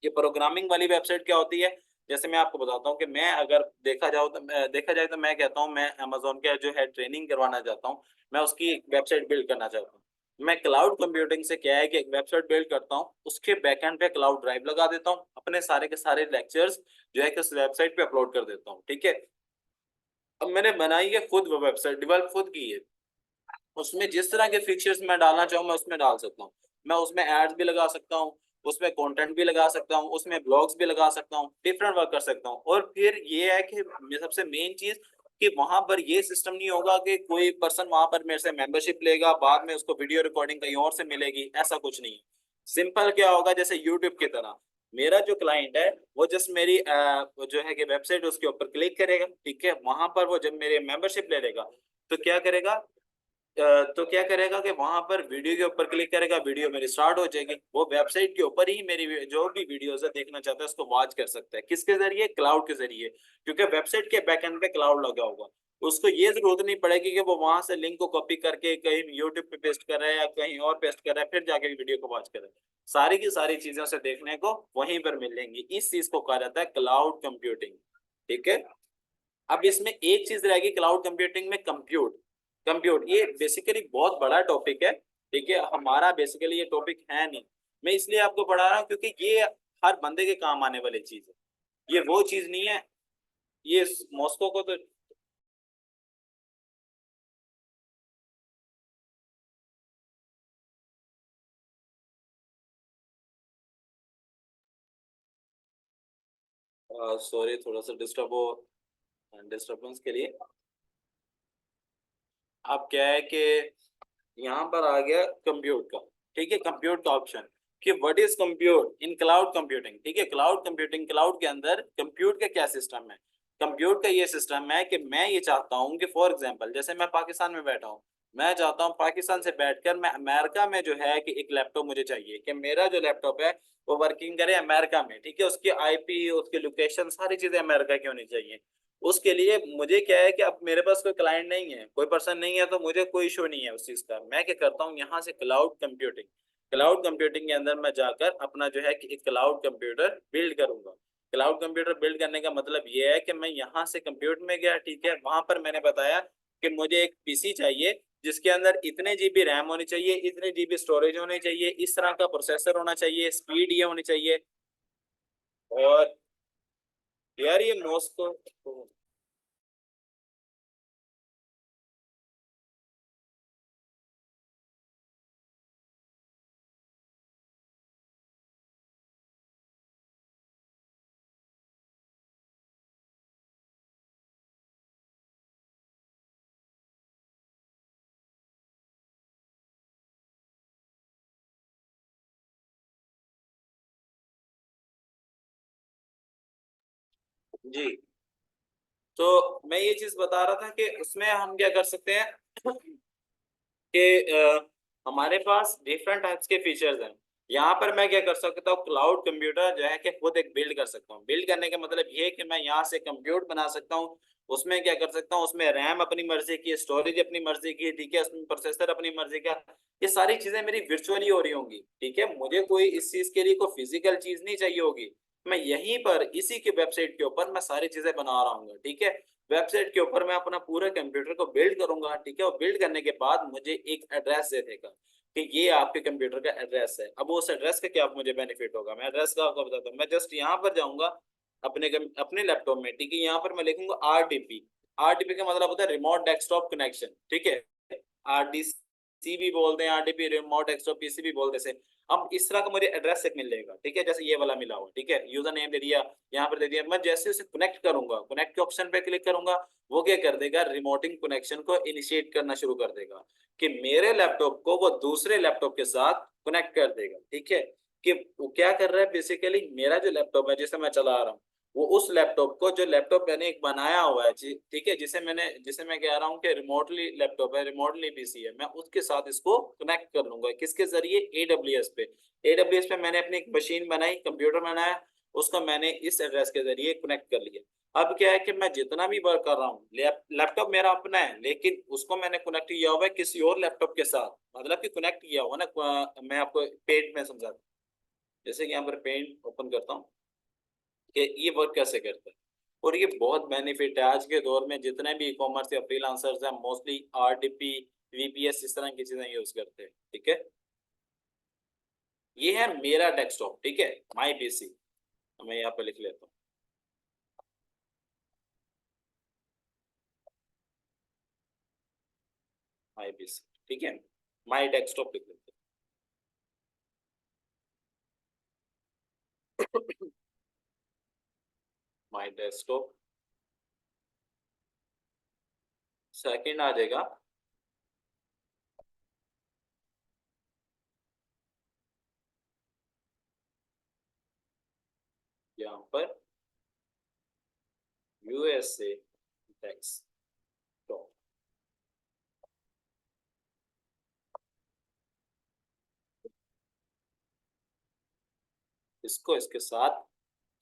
ये प्रोग्रामिंग वाली वेबसाइट क्या होती है, जैसे मैं आपको बताता हूँ कि मैं अगर देखा जाए तो मैं कहता हूँ मैं अमेजोन का जो है ट्रेनिंग करवाना चाहता हूँ, मैं उसकी वेबसाइट बिल्ड करना चाहता हूँ। मैं क्लाउड कंप्यूटिंग से क्या है कि एक वेबसाइट बिल्ड करता हूँ, उसके बैकएंड पे क्लाउड ड्राइव लगा देता हूँ, अपने सारे के सारे लेक्चर्स जो है कि उस वेबसाइट पे अपलोड कर देता हूँ। ठीक है। अब मैंने बनाई है खुद, वो वेबसाइट डेवलप खुद की है। उसमें जिस तरह के फीचर्स मैं डालना चाहूँ मैं उसमें डाल सकता हूँ। मैं उसमें एड्स भी लगा सकता हूँ, उसमें कंटेंट भी लगा सकता हूँ, उसमें ब्लॉग्स भी लगा सकता हूँ, डिफरेंट वर्क कर सकता हूँ। और फिर ये है कि सबसे मेन चीज कि वहां पर ये सिस्टम नहीं होगा कि कोई पर्सन वहां पर मेरे से मेंबरशिप लेगा, बाद में उसको वीडियो रिकॉर्डिंग कहीं और से मिलेगी, ऐसा कुछ नहीं है। सिंपल क्या होगा, जैसे यूट्यूब की तरह मेरा जो क्लाइंट है वो जस्ट मेरी वो जो है कि वेबसाइट उसके ऊपर क्लिक करेगा। ठीक है। वहां पर वो जब मेरे मेंबरशिप ले लेगा तो क्या करेगा, तो क्या करेगा कि वहां पर वीडियो के ऊपर क्लिक करेगा, वीडियो मेरी स्टार्ट हो जाएगी। वो वेबसाइट के ऊपर ही मेरी जो भी वीडियोस है देखना चाहता है उसको वॉच कर सकता है। किसके जरिए, क्लाउड के जरिए, क्योंकि वेबसाइट के बैकएंड पे क्लाउड लगा होगा। उसको ये जरूरत नहीं पड़ेगी कि वो वहां से लिंक को कॉपी करके कहीं यूट्यूब पे पेस्ट कर रहा है या कहीं और पेस्ट कर रहा है फिर जाके वीडियो को वॉच करे। सारी की सारी चीजें उसे देखने को वहीं पर मिलेंगी। इस चीज को कहा जाता है क्लाउड कंप्यूटिंग। ठीक है। अब इसमें एक चीज रहेगी क्लाउड कंप्यूटिंग में, कंप्यूट। कंप्यूट ये बेसिकली बहुत बड़ा टॉपिक है। ठीक है। हमारा बेसिकली ये टॉपिक है नहीं। मैं इसलिए आपको पढ़ा रहा हूँ क्योंकि ये हर बंदे के काम आने वाली चीज है, ये वो चीज नहीं है। ये मॉस्को को तो सॉरी थोड़ा सा डिस्टर्बेंस के लिए। अब क्या है कि यहाँ पर आ गया कंप्यूट का। ठीक है। कंप्यूट का ऑप्शन कि what is compute in cloud computing. ठीक है। क्लाउड कंप्यूटिंग, क्लाउड के अंदर कंप्यूट का क्या सिस्टम है। कंप्यूट का ये सिस्टम है कि मैं ये चाहता हूँ कि फॉर एग्जांपल जैसे मैं पाकिस्तान में बैठा हूँ, मैं चाहता हूँ पाकिस्तान से बैठकर मैं अमेरिका में जो है कि एक लैपटॉप मुझे चाहिए कि मेरा जो लैपटॉप है वो वर्किंग करे अमेरिका में। ठीक है। उसकी आईपी, उसकी लोकेशन, सारी चीजें अमेरिका की होनी चाहिए। उसके लिए मुझे क्या है कि अब मेरे पास कोई क्लाइंट नहीं है, कोई पर्सन नहीं है, तो मुझे कोई इशू नहीं है उस चीज का। मैं क्या करता हूँ यहाँ से क्लाउड कंप्यूटिंग, क्लाउड कंप्यूटिंग के अंदर मैं जाकर अपना जो है कि एक क्लाउड कंप्यूटर बिल्ड करूंगा। क्लाउड कंप्यूटर बिल्ड करने का मतलब ये है कि मैं यहाँ से कंप्यूटर में गया। ठीक है। वहां पर मैंने बताया कि मुझे एक पीसी चाहिए जिसके अंदर इतने जीबी रैम होनी चाहिए, इतने जीबी स्टोरेज होनी चाहिए, इस तरह का प्रोसेसर होना चाहिए, स्पीड ये होनी चाहिए। और यार ये मॉस्को, जी। तो मैं ये चीज बता रहा था कि उसमें हम क्या कर सकते हैं कि हमारे पास डिफरेंट टाइप्स के फीचर्स हैं। यहाँ पर मैं क्या कर सकता हूँ, क्लाउड कंप्यूटर जो है कि खुद एक बिल्ड कर सकता हूँ। बिल्ड करने का मतलब ये है कि मैं यहाँ से कंप्यूट बना सकता हूँ, उसमें क्या कर सकता हूँ, उसमें रैम अपनी मर्जी की, स्टोरेज अपनी मर्जी की, ठीक है, उसमें प्रोसेसर अपनी मर्जी का। ये सारी चीजें मेरी वर्चुअली हो रही होंगी, ठीक है। मुझे कोई इस चीज के लिए कोई फिजिकल चीज नहीं चाहिए होगी। मैं यहीं पर इसी के वेबसाइट के ऊपर मैं सारी चीजें बना रहा हूँ, ठीक है। वेबसाइट के ऊपर मैं अपना पूरा कंप्यूटर को बिल्ड करूंगा, ठीक है। और बिल्ड करने के बाद मुझे एक एड्रेस दे देगा कि ये आपके कंप्यूटर का एड्रेस है। अब उस एड्रेस का क्या मुझे बेनिफिट होगा, मैं एड्रेस का आपको बताता हूँ। मैं जस्ट यहाँ पर जाऊंगा अपने लैपटॉप में, ठीक है। यहाँ पर मैं लिखूंगा आरडीपी। आरडीपी का मतलब होता है रिमोट डेस्कटॉप कनेक्शन, ठीक है। आरडीसी भी बोलते हैं, आरडीपी रिमोट डेस्कटॉप पीसी भी बोलते हैं। अब इस तरह का मुझे एड्रेस एक मिलेगा, ठीक है, जैसे ये वाला मिला हुआ, ठीक है। यूजर नेम दे दिया, यहाँ पर दे दिया। मैं जैसे उसे कनेक्ट करूंगा, कनेक्ट के ऑप्शन पे क्लिक करूंगा, वो क्या कर देगा, रिमोटिंग कनेक्शन को इनिशिएट करना शुरू कर देगा कि मेरे लैपटॉप को वो दूसरे लैपटॉप के साथ कनेक्ट कर देगा, ठीक है। कि वो क्या कर रहा है, बेसिकली मेरा जो लैपटॉप है जिसे मैं चला रहा हूँ, वो उस लैपटॉप को, जो लैपटॉप मैंने एक बनाया हुआ है जी, ठीक है, जिसे मैं कह रहा हूँ कि रिमोटली लैपटॉप है, रिमोटली पीसी है, मैं उसके साथ इसको कनेक्ट कर लूंगा। किसके जरिए, एडब्ल्यूएस पे। एडब्ल्यूएस पे मैंने अपनी एक मशीन बनाई, कंप्यूटर बनाया, उसको मैंने इस एड्रेस के जरिए कनेक्ट कर लिया। अब क्या है कि मैं जितना भी वर्क कर रहा हूँ, लैपटॉप मेरा अपना है, लेकिन उसको मैंने कनेक्ट किया हुआ है किसी और लैपटॉप के साथ। मतलब कि कनेक्ट किया हुआ ना, मैं आपको पेंट में समझाता हूँ। जैसे कि यहाँ पर पेंट ओपन करता हूँ कि ये वर्क कैसे करता है। और ये बहुत बेनिफिट है आज के दौर में, जितने भी ई कॉमर्स या फ्रीलांसर्स हैं मोस्टली आरडीपी, वीपीएस इस तरह की चीजें यूज करते हैं, ठीक है। ये है मेरा डेस्कटॉप, ठीक है, माई पीसी। मैं यहाँ पे लिख लेता हूँ माई पीसी, ठीक है। माई डेस्कटॉप लिख लेते हैं। माई डेस्कटॉप सेकंड आ जाएगा, यहाँ पर यूएसए डेस्कटॉप। इसको इसके साथ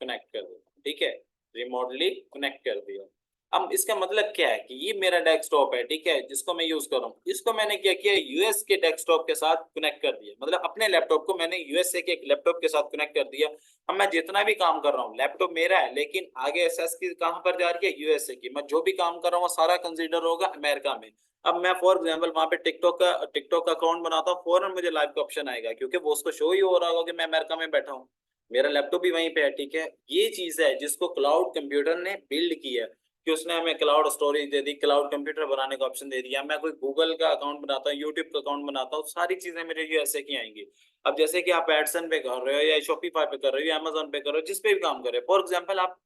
कनेक्ट कर दो, ठीक है, रिमोटली कनेक्ट कर दिया। अब इसका मतलब क्या है कि ये मेरा डेस्कटॉप है, ठीक है, जिसको मैं यूज कर रहा हूँ, इसको मैंने क्या किया, यूएस के डेस्कटॉप के साथ कनेक्ट कर दिया। मतलब अपने लैपटॉप को मैंने यूएसए के एक लैपटॉप के साथ कनेक्ट कर दिया। अब मैं जितना भी काम कर रहा हूँ, लैपटॉप मेरा है, लेकिन आगे एसएस की कहाँ पर जा रही है, यूएसए की। मैं जो भी काम कर रहा हूँ वो सारा कंसिडर होगा अमेरिका में। अब मैं फॉर एग्जाम्पल वहां पे टिकटॉक का अकाउंट बनाता हूँ, फौरन मुझे लाइव का ऑप्शन आएगा, क्योंकि वो उसको शो ही हो रहा होगा कि मैं अमेरिका में बैठा हूँ, मेरा लैपटॉप भी वहीं पे है, ठीक है। ये चीज है जिसको क्लाउड कंप्यूटर ने बिल्ड किया, कि उसने हमें क्लाउड स्टोरेज दे दी, क्लाउड कंप्यूटर बनाने का ऑप्शन दे दिया। मैं कोई गूगल का अकाउंट बनाता हूँ, यूट्यूब का अकाउंट बनाता हूँ, सारी चीजें मेरे लिए ऐसे की आएंगी। अब जैसे कि आप एडसन पे कर रहे हो, या शॉपिफाई पे कर रहे हो, या अमेजोन पे कर रहे हो, जिस पे भी काम कर रहे हो, फॉर एग्जाम्पल आप,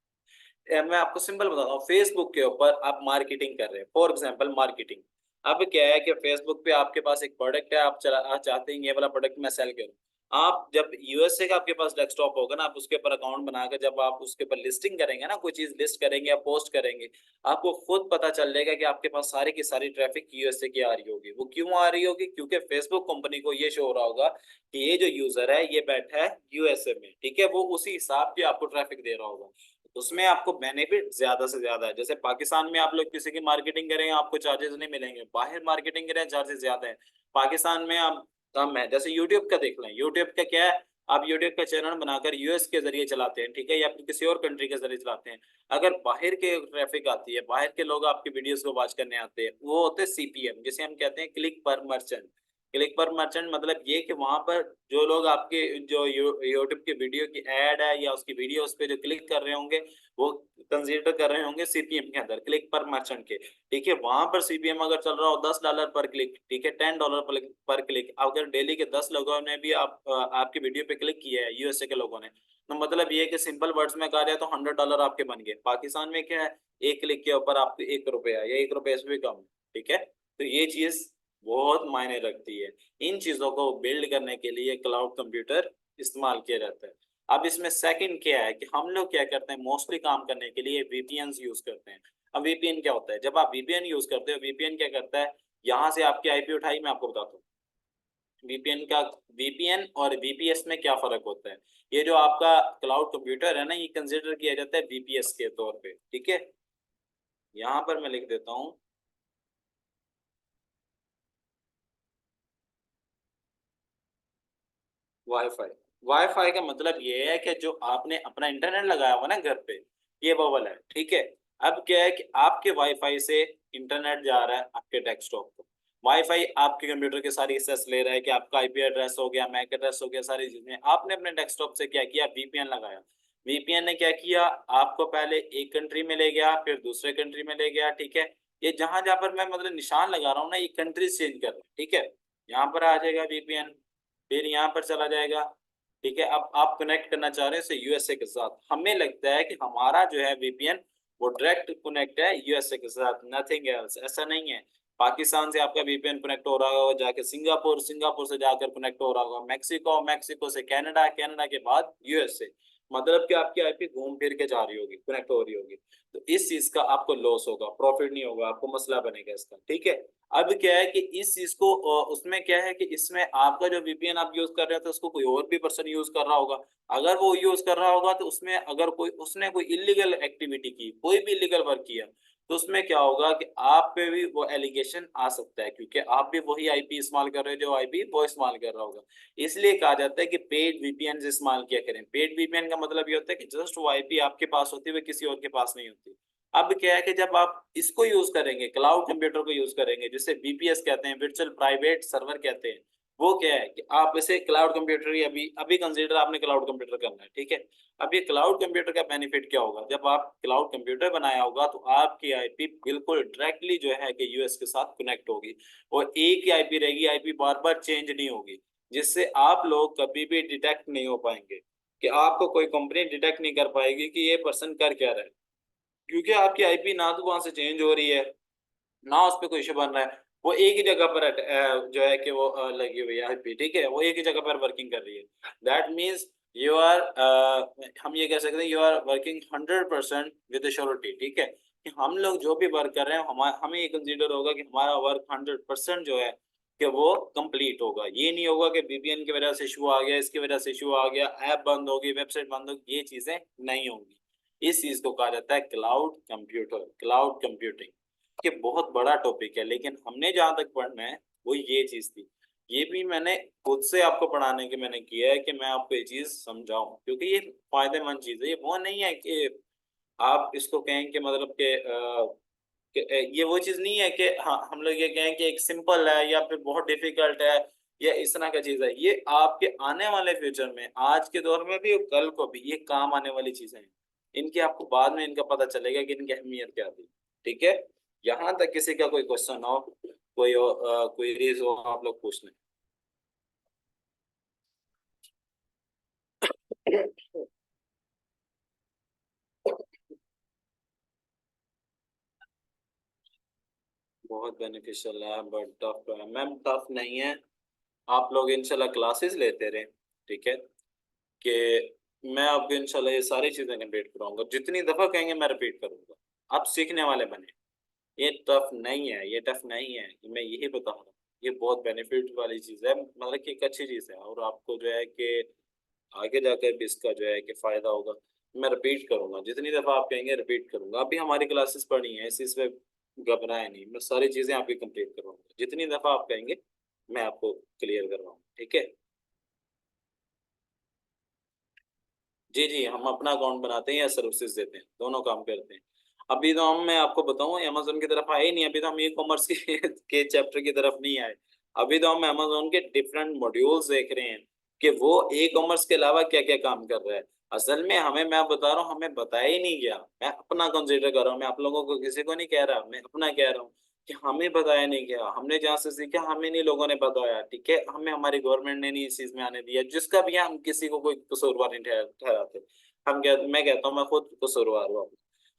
मैं आपको सिंपल बताता हूँ, फेसबुक के ऊपर आप मार्केटिंग कर रहे हैं, फॉर एग्जाम्पल मार्केटिंग। अब क्या है कि फेसबुक पे आपके पास एक प्रोडक्ट है, आप चाहते हैं ये वाला प्रोडक्ट मैं सेल करूँ। आप जब यूएसए का आपके पास डेस्कटॉप होगा ना, आप उसके ऊपर अकाउंट बनाकर जब आप उसके ऊपर लिस्टिंग करेंगे ना, कोई चीज लिस्ट करेंगे या पोस्ट करेंगे, आपको खुद पता चल जाएगा कि आपके पास सारी की सारी ट्रैफिक यूएसए की आ रही होगी। वो क्यों आ रही होगी, क्योंकि फेसबुक कंपनी को ये शो हो रहा होगा कि ये जो यूजर है ये बैठा है यूएसए में, ठीक है। वो उसी हिसाब की आपको ट्रैफिक दे रहा होगा, उसमें आपको बेनिफिट ज्यादा से ज्यादा है। जैसे पाकिस्तान में आप लोग किसी की मार्केटिंग करेंगे, आपको चार्जेस नहीं मिलेंगे, बाहर मार्केटिंग करें चार्जेस ज्यादा है। पाकिस्तान में आप कम है। जैसे यूट्यूब का देख लें, यूट्यूब का क्या है, आप यूट्यूब का चैनल बनाकर यूएस के जरिए चलाते हैं, ठीक है, या फिर किसी और कंट्री के जरिए चलाते हैं। अगर बाहर के ट्रैफिक आती है, बाहर के लोग आपकी वीडियोस को वॉच करने आते हैं, वो होते हैं सीपीएम, जिसे हम कहते हैं क्लिक पर मर्चेंट। क्लिक पर मर्चेंट मतलब ये कि वहां पर जो लोग आपके जो यूट्यूब की वीडियो की एड है या उसकी वीडियो उस पर जो क्लिक कर रहे होंगे, वो कंसीडर कर रहे होंगे सीपीएम के अंदर, क्लिक पर मर्चेंट के, ठीक है। वहां पर सीपीएम अगर चल रहा हो $10 पर क्लिक, ठीक है, $10 पर क्लिक, अगर डेली के 10 लोगों ने भी आपकी वीडियो पे क्लिक किया है यूएसए के लोगों ने, तो मतलब ये है कि सिंपल वर्ड्स में कहा जाए तो $100 आपके बन गए। पाकिस्तान में क्या है, एक क्लिक के ऊपर आपको ₹1 या ₹1 से भी कम, ठीक है। तो ये चीज बहुत मायने रखती है। इन चीजों को बिल्ड करने के लिए क्लाउड कंप्यूटर इस्तेमाल किया जाता है। अब इसमें सेकंड क्या है कि हम लोग क्या करते हैं, मोस्टली काम करने के लिए वीपीएन यूज करते हैं। अब वीपीएन क्या होता है, जब आप वीपीएन यूज करते हो, वीपीएन क्या करता है, यहाँ से आपकी आईपी उठाई, मैं आपको बताता हूँ वीपीएन का, वीपीएन और वीपीएस में क्या फर्क होता है। ये जो आपका क्लाउड कंप्यूटर है ना, ये कंसिडर किया जाता है वीपीएस के तौर पे, ठीक है। यहाँ पर मैं लिख देता हूँ वाईफाई। वाईफाई का मतलब ये है कि जो आपने अपना इंटरनेट लगाया हुआ ना घर पे, ये वो वाला है, ठीक है। अब क्या है कि आपके वाईफाई से इंटरनेट जा रहा है आपके डेस्कटॉप को, वाईफाई आपके कंप्यूटर के सारी एक्सेस ले रहा है कि आपका आईपी एड्रेस हो गया, मैक एड्रेस हो गया, सारी चीजें। आपने अपने डेस्कटॉप से क्या किया, वीपीएन लगाया। वीपीएन ने क्या किया, आपको पहले एक कंट्री में ले गया, फिर दूसरे कंट्री में ले गया, ठीक है। ये जहां जहां पर मैं मतलब निशान लगा रहा हूँ ना, ये कंट्री चेंज कर रहा है, ठीक है। यहाँ पर आ जाएगा वीपीएन, फिर यहाँ पर चला जाएगा, ठीक है। अब आप कनेक्ट करना चाह रहे हैं इसे यूएसए के साथ। हमें लगता है कि हमारा जो है वीपीएन वो डायरेक्ट कनेक्ट है यूएसए के साथ, नथिंग एल्स। ऐसा नहीं है। पाकिस्तान से आपका वीपीएन कनेक्ट हो रहा होगा जाके सिंगापुर, सिंगापुर से जाकर कनेक्ट हो रहा होगा मैक्सिको, मैक्सिको से कनाडा, कनाडा के बाद यूएसए। मतलब कि आपकी आईपी घूम फिर के जा रही होगी, कनेक्ट हो रही होगी। तो इस चीज का आपको लॉस होगा, प्रॉफिट नहीं होगा, आपको मसला बनेगा इसका, ठीक है। अब क्या है कि इस चीज को उसमें क्या है कि इसमें आपका जो वीपीएन आप यूज कर रहे हो तो उसको कोई और भी पर्सन यूज कर रहा होगा। अगर वो यूज कर रहा होगा तो उसमें अगर कोई उसने कोई इलीगल एक्टिविटी की, कोई भी इलीगल वर्क किया, तो उसमें क्या होगा कि आप पे भी वो एलिगेशन आ सकता है, क्योंकि आप भी वही आईपी इस्तेमाल कर रहे हो जो आईपी वो इस्तेमाल कर रहा होगा। इसलिए कहा जाता है कि पेड वीपीएन इस्तेमाल किया करें। पेड वीपीएन का मतलब ये होता है कि जस्ट वो आईपी आपके पास होती है, किसी और के पास नहीं होती। अब क्या है कि जब आप इसको यूज करेंगे, क्लाउड कंप्यूटर को यूज करेंगे, जिसे वीपीएस कहते हैं, वर्चुअल प्राइवेट सर्वर कहते हैं, वो क्या है कि आप इसे क्लाउड कंप्यूटर ही अभी अभी कंसीडर आपने क्लाउड कंप्यूटर करना है, ठीक है। अब ये क्लाउड कंप्यूटर का बेनिफिट क्या होगा, जब आप क्लाउड कंप्यूटर बनाया होगा तो आपकी आईपी बिल्कुल डायरेक्टली जो है कि यूएस के साथ कनेक्ट होगी, और एक ही आईपी रहेगी, आईपी बार बार चेंज नहीं होगी, जिससे आप लोग कभी भी डिटेक्ट नहीं हो पाएंगे, कि आपको कोई कंपनी डिटेक्ट नहीं कर पाएगी कि ये पर्सन कर क्या रहा है, क्योंकि आपकी आईपी ना तो वहां से चेंज हो रही है, ना उस पे कोई इशू बन रहा है। वो एक ही जगह पर जो है कि वो लगी हुई है आईपी, ठीक है, वो एक ही जगह पर वर्किंग कर रही है। दैट मीन्स यू आर, हम ये कह सकते हैं you are working 100% with surety, ठीक है। कि हम लोग जो भी वर्क कर रहे हैं, हमें ये कंसीडर होगा कि हमारा वर्क 100% जो है कि वो कंप्लीट होगा। ये नहीं होगा कि वीपीएन की वजह से इशू आ गया, इसकी वजह से इशू आ गया, ऐप बंद होगी, वेबसाइट बंद होगी, ये चीजें नहीं होंगी। इस चीज को कहा जाता है क्लाउड कंप्यूटर, क्लाउड कंप्यूटिंग। कि बहुत बड़ा टॉपिक है, लेकिन हमने जहां तक पढ़ना है वो ये चीज थी। ये भी मैंने खुद से आपको पढ़ाने की मैंने किया है कि मैं आपको ये चीज समझाऊं, क्योंकि ये फायदेमंद चीज है। ये वो नहीं है कि आप इसको कहें कि मतलब ये वो चीज नहीं है कि हाँ हम लोग ये कहें कि एक सिंपल है या फिर बहुत डिफिकल्ट है या इस तरह का चीज है। ये आपके आने वाले फ्यूचर में, आज के दौर में भी और कल को भी, ये काम आने वाली चीजें हैं। इनकी आपको बाद में इनका पता चलेगा कि इनकी अहमियत क्या थी, ठीक है। यहाँ तक किसी का कोई क्वेश्चन हो, कोई रीज हो, आप लोग पूछ लें। बहुत बेनिफिशियल है बट टफ है मैम, टफ नहीं है। आप लोग इंशाल्लाह क्लासेस लेते रहे, ठीक है। कि मैं आपको इंशाल्लाह ये सारी चीजें रिपीट कराऊंगा, जितनी दफा कहेंगे मैं रिपीट करूंगा। आप सीखने वाले बने। ये टफ नहीं है, ये टफ नहीं है, मैं यही बता रहा हूँ। ये बहुत बेनिफिट वाली चीज है, मतलब कि एक अच्छी चीज है, और आपको जो है कि आगे जाकर भी इसका जो है कि फायदा होगा। मैं रिपीट करूंगा, जितनी दफा आप कहेंगे रिपीट करूंगा। अभी हमारी क्लासेस पढ़ी हैं, इस चीज पे घबराए नहीं, मैं सारी चीजें आपकी कंप्लीट करवाऊंगा, जितनी दफा आप कहेंगे मैं आपको क्लियर करवाऊंगा, ठीक है। जी जी, हम अपना अकाउंट बनाते हैं या सर्विसेज देते हैं, दोनों काम करते हैं। अभी तो हम, मैं आपको बताऊं, अमेजोन की तरफ आए ही नहीं, अभी तो हम ई कॉमर्स के चैप्टर की तरफ नहीं आए। अभी तो हम अमेजोन के डिफरेंट मॉड्यूल्स देख रहे हैं कि वो ई कॉमर्स के अलावा क्या क्या काम कर रहा है। असल में हमें, मैं बता रहा हूँ, हमें बताया ही नहीं गया। मैं अपना कंसिडर कर रहा हूँ, मैं आप लोगों को किसी को नहीं कह रहा, मैं अपना कह रहा हूँ कि हमें बताया नहीं गया। हमने जहाँ से सीखा हमें नहीं लोगों ने बताया, ठीक है। हमें हमारी गवर्नमेंट ने नहीं इस चीज में आने दिया, जिसका भी हम किसी को कोई कसूरवार नहीं ठहराते। मैं कहता हूँ मैं खुद कसूरवार हूँ।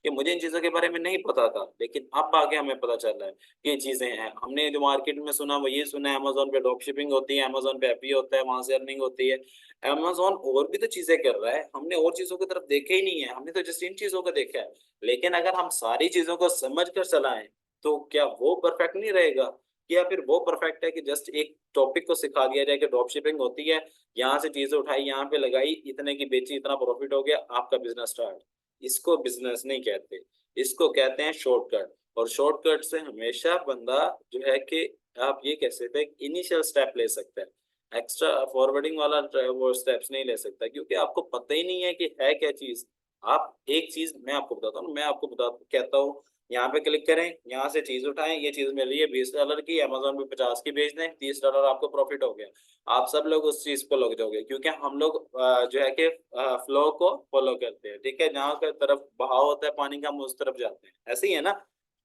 कि मुझे इन चीजों के बारे में नहीं पता था, लेकिन अब आगे हमें पता चल रहा है कि ये चीजें हैं। हमने जो मार्केट में सुना वो ये सुना है, अमेजोन पे ड्रॉप शिपिंग होती है, अमेजोन पे एफबी होता है, वहां से अर्निंग होती है। अमेजोन और भी तो चीजें कर रहा है, हमने और चीजों की तरफ देखा ही नहीं है, हमने तो जस्ट इन चीजों को देखा है। लेकिन अगर हम सारी चीजों को समझ कर चलाएं तो क्या वो परफेक्ट नहीं रहेगा? या फिर वो परफेक्ट है कि जस्ट एक टॉपिक को सिखा दिया जाए कि ड्रॉप शिपिंग होती है, यहाँ से चीजें उठाई, यहाँ पे लगाई, इतने की बेची, इतना प्रॉफिट हो गया, आपका बिजनेस स्टार्ट। इसको बिजनेस नहीं कहते, इसको कहते हैं शॉर्टकट। और शॉर्टकट से हमेशा बंदा जो है कि आप ये कह सकते हैं इनिशियल स्टेप ले सकता है, एक्स्ट्रा फॉरवर्डिंग वाला वो स्टेप्स नहीं ले सकता, क्योंकि आपको पता ही नहीं है कि है क्या चीज। आप एक चीज मैं आपको बताता हूँ, मैं आपको बता कहता हूँ, यहाँ पे क्लिक करें, यहाँ से चीज उठाएं, ये चीज मिल रही है $20 की, अमेजोन पे 50 की बेच दें, $30 आपको प्रॉफिट हो गया। आप सब लोग उस चीज को लग जाओगे, क्योंकि हम लोग जो है कि फ्लो को फॉलो करते हैं, ठीक है, जहाँ की तरफ बहाव होता है पानी का हम उस तरफ जाते हैं, ऐसे ही है ना।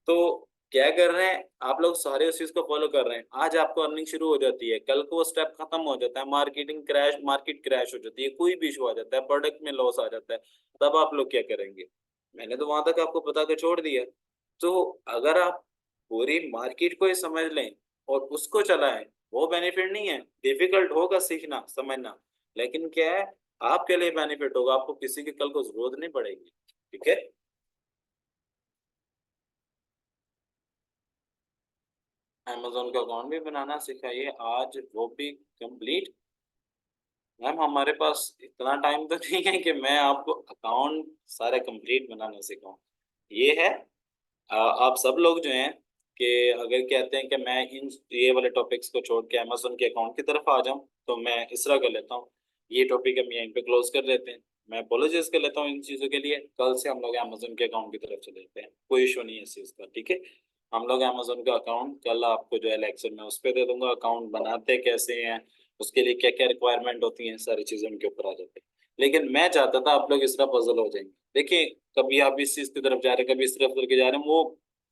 तो क्या कर रहे हैं आप लोग, सारे उस चीज को फॉलो कर रहे हैं, आज आपको अर्निंग शुरू हो जाती है, कल को वो स्टेप खत्म हो जाता है, मार्केट क्रैश हो जाती है, कोई भी इशू आ जाता है, प्रोडक्ट में लॉस आ जाता है, तब आप लोग क्या करेंगे? मैंने तो वहां तक आपको बता के छोड़ दिया। तो अगर आप पूरी मार्केट को ही समझ लें और उसको चलाएं, वो बेनिफिट नहीं है। डिफिकल्ट होगा सीखना समझना, लेकिन क्या है, आपके लिए बेनिफिट होगा, आपको किसी की कल को जरूरत नहीं पड़ेगी, ठीक है। अमेजोन का अकाउंट भी बनाना सिखाइए, आज वो भी कंप्लीट। मैम हमारे पास इतना टाइम तो नहीं है कि मैं आपको अकाउंट सारे कंप्लीट बनाना सिखाऊं। ये है आप सब लोग जो हैं कि अगर कहते हैं कि मैं इन ये वाले टॉपिक्स को छोड़ के अमेजोन के अकाउंट की तरफ आ जाऊं, तो मैं इस तरह कर लेता हूँ। ये टॉपिक हम यहीं पे क्लोज कर लेते हैं, मैं अपोलोजाइज कर लेता हूँ इन चीज़ों के लिए। कल से हम लोग अमेजोन के अकाउंट की तरफ चले जाते हैं, कोई इशू नहीं है इस चीज़ का, ठीक है। हम लोग अमेजोन का अकाउंट कल आपको जो है लेक्चर में उस पर दे दूंगा, अकाउंट बनाते कैसे हैं, उसके लिए क्या क्या रिक्वायरमेंट होती हैं, सारी चीज़ें उनके ऊपर आ जाती हैं। लेकिन मैं चाहता था आप लोग इस तरह पजल हो जाएंगे। देखिए, कभी आप इस चीज की तरफ जा रहे हैं, कभी इस तरफ करके जा रहे हैं,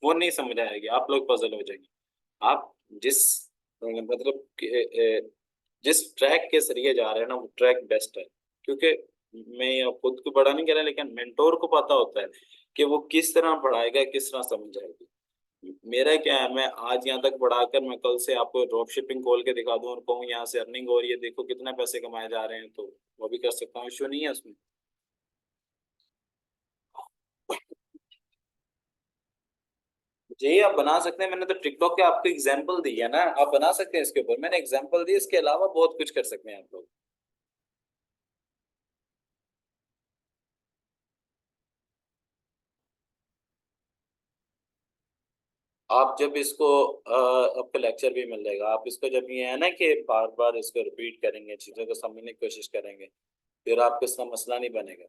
वो नहीं समझ आएगी, आप लोग पजल हो जाएंगे। आप जिस मतलब जिस ट्रैक के जरिए जा रहे हैं ना, वो ट्रैक बेस्ट है। क्योंकि मैं ये खुद को बड़ा नहीं कह रहा, लेकिन मेंटोर को पता होता है कि वो किस तरह पढ़ाएगा, किस तरह समझाएगी। मेरा क्या है, मैं आज यहाँ तक पढ़ाकर मैं कल से आपको ड्रॉप शिपिंग खोल के दिखा दूं और कहूँ यहाँ से अर्निंग हो रही है, देखो कितने पैसे कमाए जा रहे हैं, तो वो भी कर सकता हूँ, इश्यू नहीं है उसमें। जी आप बना सकते हैं, मैंने तो टिकटॉक के आपको एग्जांपल दी है ना, आप बना सकते हैं इसके ऊपर, मैंने एग्जांपल दी, इसके अलावा बहुत कुछ कर सकते हैं आप लोग। आप जब इसको आपको लेक्चर भी मिल जाएगा, आप इसको जब ये है ना कि बार बार इसको रिपीट करेंगे, चीज़ों को समझने की कोशिश करेंगे, फिर आपको इसका मसला नहीं बनेगा।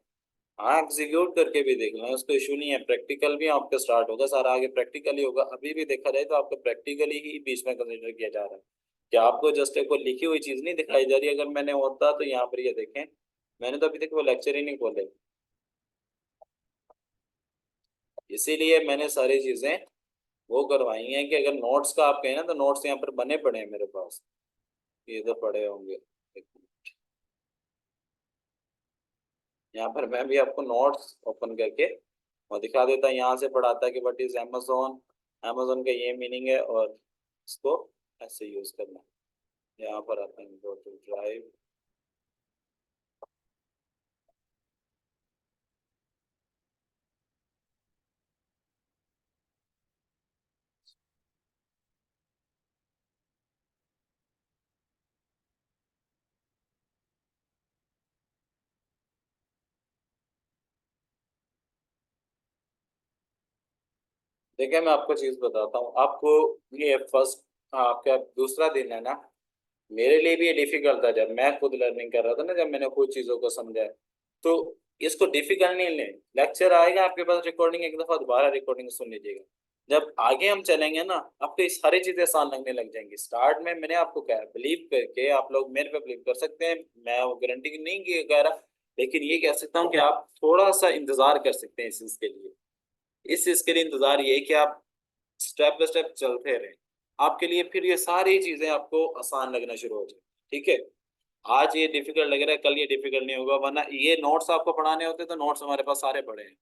हाँ एग्जीक्यूट करके भी देख लें, उसको इशू नहीं है, प्रैक्टिकल भी आपका स्टार्ट होगा, सारा आगे प्रैक्टिकल ही होगा। अभी भी देखा जाए तो आपको प्रैक्टिकली ही बीच में कंसिडर किया जा रहा है, कि आपको जस्ट एक वो लिखी हुई चीज़ नहीं दिखाई जा रही। अगर मैंने होता तो यहाँ पर ये देखें, मैंने तो अभी तक वो लेक्चर ही नहीं खोले, इसीलिए मैंने सारी चीज़ें वो करवाई हैं कि अगर नोट्स का आप कहें ना, तो नोट्स यहाँ पर बने पड़े हैं मेरे पास, ये तो पड़े होंगे। एक मिनट, यहाँ पर मैं भी आपको नोट्स ओपन करके और दिखा देता, यहाँ से पढ़ाता कि व्हाट इज अमेजोन, अमेजोन का ये मीनिंग है, और इसको ऐसे यूज करना है। यहाँ पर आता है गो टू ड्राइव, देखिए मैं आपको चीज बताता हूँ आपको। ये फर्स्ट आपका दूसरा दिन है ना, मेरे लिए भी ये डिफिकल्ट था जब मैं खुद लर्निंग कर रहा था ना, जब मैंने कुछ चीजों को समझा। तो इसको डिफिकल्ट नहीं लें, लेक्चर आएगा आपके पास रिकॉर्डिंग, एक दफा दोबारा रिकॉर्डिंग सुन लीजिएगा। जब आगे हम चलेंगे ना, आपको ये सारी चीजें आसान लगने लग जाएंगी। स्टार्ट में मैंने आपको कहा, बिलीव करके आप लोग मेरे पे बिलीव कर सकते हैं, मैं वो गारंटी नहीं कह रहा, लेकिन ये कह सकता हूँ कि आप थोड़ा सा इंतजार कर सकते हैं इस चीज के लिए। इस चीज के लिए इंतजार ये है कि आप स्टेप बाय स्टेप चलते रहें, आपके लिए फिर ये सारी चीजें आपको आसान लगना शुरू हो जाए, ठीक है। आज ये डिफिकल्ट लग रहा है, कल ये डिफिकल्ट नहीं होगा, वरना ये नोट्स आपको पढ़ाने होते तो नोट्स हमारे पास सारे पड़े हैं,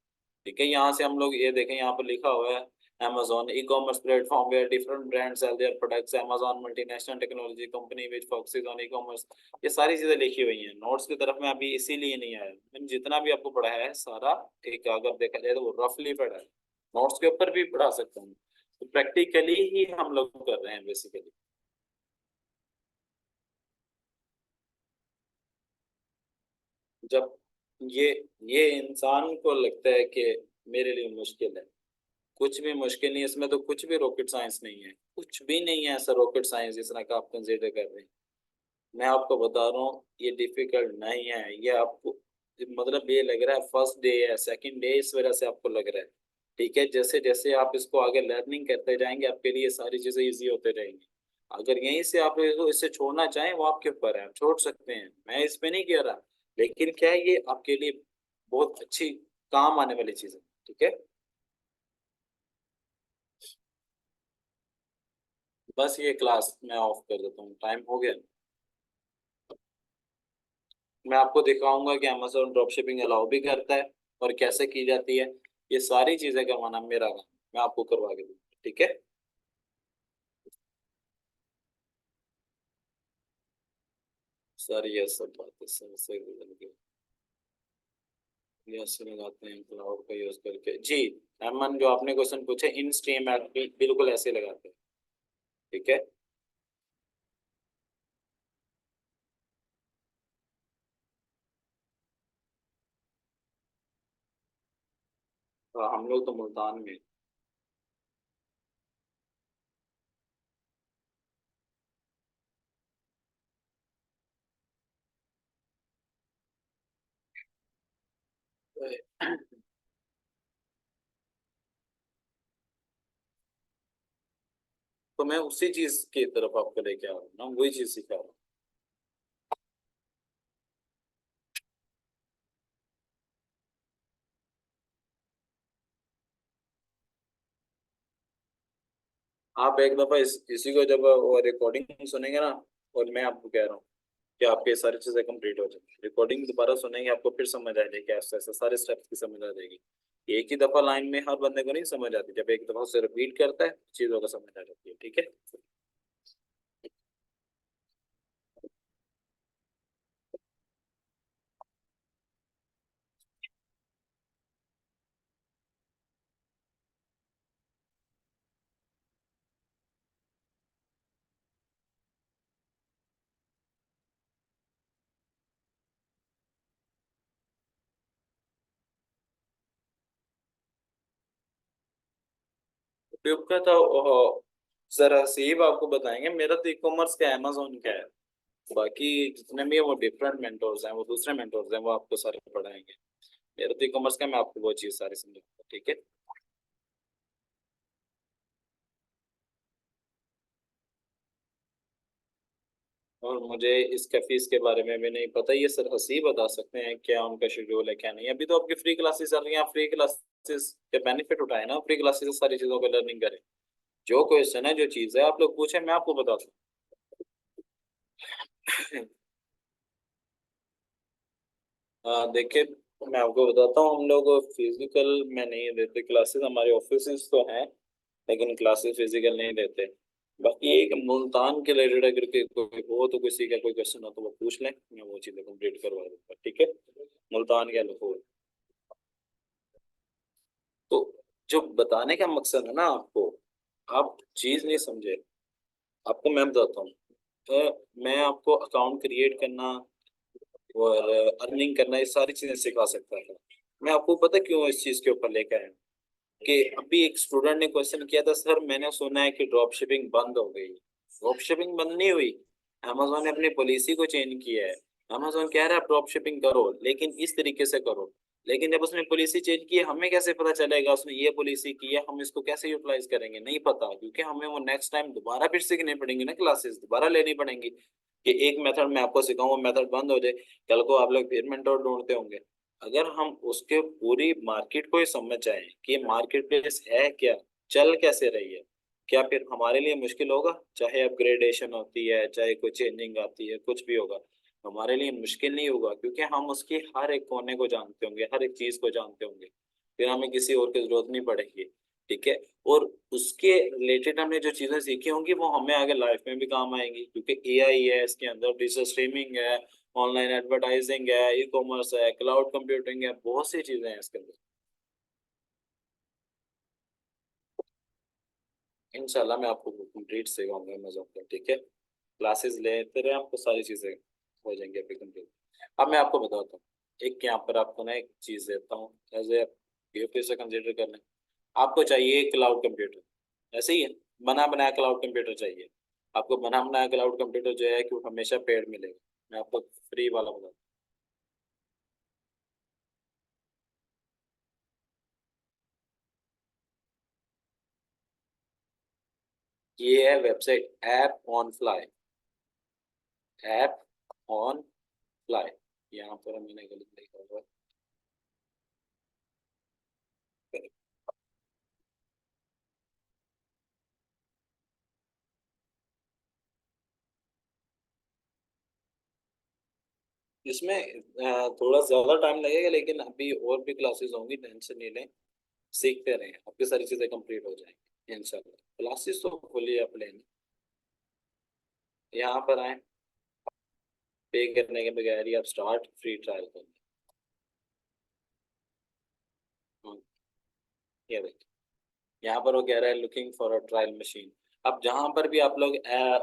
ठीक है, यहाँ से हम लोग ये देखें, यहाँ पर लिखा हुआ है Amazon e-commerce platform where different brands sell their products. Amazon multinational technology company which focuses on e-commerce. ये सारी चीजें लिखी हुई हैं। नोट्स की तरफ मैं अभी इसीलिए नहीं आया, मैंने जितना भी आपको पढ़ाया है सारा एक अगर देखा जाए तो वो रफली पढ़ा है, नोट्स के ऊपर भी पढ़ा सकता हूँ। तो प्रैक्टिकली ही हम लोग कर रहे हैं बेसिकली। जब ये ये इंसान को लगता है कि मेरे लिए मुश्किल है, कुछ भी मुश्किल नहीं है इसमें, तो कुछ भी रॉकेट साइंस नहीं है, कुछ भी नहीं है ऐसा रॉकेट साइंस जिस तरह का आप कंसिडर कर रहे हैं। मैं आपको बता रहा हूँ ये डिफिकल्ट नहीं है, ये आपको मतलब ये लग रहा है फर्स्ट डे है, सेकंड डे इस वजह से आपको लग रहा है। ठीक है, जैसे जैसे आप इसको आगे लर्निंग करते जाएंगे आपके लिए सारी चीजें इजी होते रहेंगी। अगर यहीं से आप इसको इससे छोड़ना चाहें वो आपके ऊपर है, आप छोड़ सकते हैं, मैं इस पे नहीं कह रहा। लेकिन क्या है ये आपके लिए बहुत अच्छी काम आने वाली चीज है। ठीक है, बस ये क्लास मैं ऑफ कर देता हूँ, टाइम हो गया। मैं आपको दिखाऊंगा कि अमेजोन ड्रॉप शिपिंग अलाउ भी करता है और कैसे की जाती है। ये सारी चीजें करवाना मेरा काम, मैं आपको करवा के दूंगा। ठीक है, सर ये सब बातें सर से गुजर गई। ऐसे लगाते हैं क्लाउड का यूज करके जी। अमन जो आपने क्वेश्चन पूछे इन स्ट्रीम ऐप बिल्कुल ऐसे लगाते हैं। ठीक है, तो हम लोग तो मुल्तान में। तो मैं उसी चीज की तरफ आपको लेके आ रहा हूँ ना, वही चीज सिखा रहा हूँ। आप एक दफा इसी को जब रिकॉर्डिंग सुनेंगे ना, और मैं आपको कह रहा हूँ कि आपके सारी चीजें कंप्लीट हो जाएंगी, रिकॉर्डिंग दोबारा सुनेंगे आपको फिर समझ आ जाएगी, ऐसे ऐसे सारे स्टेप्स की समझ आ जाएगी। एक ही दफा लाइन में हर बंदे को नहीं समझ आती, जब एक दफा उसे रिपीट करता है चीजों को समझ आ जाती है। ठीक है, यूट्यूब का तो जरा हसीब आपको बताएंगे, मेरा तो ई कॉमर्स का अमेजोन का है। बाकी जितने भी है वो डिफरेंट मेंटोर्स हैं, वो दूसरे मेंटोर्स हैं, वो आपको सारे पढ़ाएंगे। मेरा तो ई कॉमर्स का, मैं आपको वो चीज सारी समझाऊंगा। ठीक है, और मुझे इसका फीस के बारे में भी नहीं पता, ये सर हसी बता सकते हैं क्या उनका शेड्यूल है क्या नहीं। अभी तो आपकी फ्री क्लासेस चल रही हैं, आप फ्री क्लासेस के बेनिफिट उठाए ना, फ्री क्लासेस से सारी चीजों को लर्निंग करें। जो क्वेश्चन है जो चीज है आप लोग पूछे, मैं आपको बताता हूँ। देखिए मैं आपको बताता हूँ, हम लोग फिजिकल में नहीं देते क्लासेस, हमारे ऑफिस तो हैं लेकिन क्लासेस फिजिकल नहीं देते। बाकी एक मुल्तान के रिलेटेड अगर कोई हो तो किसी का कोई क्वेश्चन हो तो वो पूछ लें, मैं वो चीज़ें कंप्लीट करवा दूंगा। ठीक है, मुल्तान के अनुभव। तो जो बताने का मकसद है ना आपको, आप चीज नहीं समझे। आपको मैं बताता हूँ, मैं आपको अकाउंट क्रिएट करना और अर्निंग करना ये सारी चीजें सिखा सकता है। मैं आपको पता क्यों इस चीज के ऊपर लेकर आया हूँ? कि अभी एक स्टूडेंट ने क्वेश्चन किया था, सर मैंने सुना है कि ड्रॉप शिपिंग बंद हो गई। ड्रॉप शिपिंग बंद नहीं हुई, अमेजोन ने अपनी पॉलिसी को चेंज किया है। अमेजोन कह रहा है आप ड्रॉप शिपिंग करो लेकिन इस तरीके से करो। लेकिन जब उसने पॉलिसी चेंज की है, हमें कैसे पता चलेगा उसने ये पॉलिसी की है, हम इसको कैसे यूटिलाइज करेंगे, नहीं पता, क्योंकि हमें वो नेक्स्ट टाइम दोबारा फिर सीखनी पड़ेंगी ना, क्लासेस दोबारा लेनी पड़ेंगी। कि एक मेथड मैं आपको सिखाऊं वो मेथड बंद हो जाए, कल को आप लोग फिर मेंटोर ढूंढते होंगे। अगर हम उसके पूरी मार्केट को ही समझ जाएं कि मार्केट प्लेस है क्या, चल कैसे रही है, क्या फिर हमारे लिए मुश्किल होगा? चाहे अपग्रेडेशन होती है, चाहे कोई चेंजिंग आती है, कुछ भी होगा, हमारे लिए मुश्किल नहीं होगा, क्योंकि हम उसकी हर एक कोने को जानते होंगे, हर एक चीज को जानते होंगे। फिर हमें किसी और की जरूरत नहीं पड़ेगी। ठीक है। और उसके रिलेटेड हमने जो चीजें सीखी होंगी वो हमें आगे लाइफ में भी काम आएंगी, क्योंकि एआई है इसके अंदर, डिजिटल स्ट्रीमिंग है, ऑनलाइन एडवर्टाइजिंग है, ई कॉमर्स है, क्लाउड कंप्यूटिंग है, बहुत सी चीजें हैं इसके अंदर। इंशाल्लाह मैं आपको कंप्लीट सिखाऊंगा अमेजोन पे। ठीक है। क्लासेस लेते रहे, आपको सारी चीजें हो जाएंगी अभी कंप्लीट। अब मैं आपको बताता हूँ, एक यहाँ पर आपको ना एक चीज देता हूँ एज ए, ये फिर से कंसिडर कर लें। आपको चाहिए क्लाउड कंप्यूटर, ऐसे ही है, बना बनाया क्लाउड कंप्यूटर चाहिए। आपको बना बनाया क्लाउड कंप्यूटर जो है कि वो हमेशा पेड मिलेगा। मैं आपको फ्री वाला बताता हूँ। ये है website app on fly. App on fly. यहाँ पर मैंने गलत लिखा हुआ है। इसमें थोड़ा ज्यादा टाइम लगेगा, लेकिन अभी और भी क्लासेस होंगी, टेंशन नहीं लें। सीखते रहें, आपकी सारी चीजें कंप्लीट हो जाएंगी इंशाल्लाह। क्लासेस तो फुली आप लें, यहाँ पर आए, पे करने के बगैर ही आप स्टार्ट फ्री ट्रायल करें। हाँ, ये देखिए, यहाँ पर वो कह रहा है looking for a trial machine. अब जहाँ पर भी आप लोग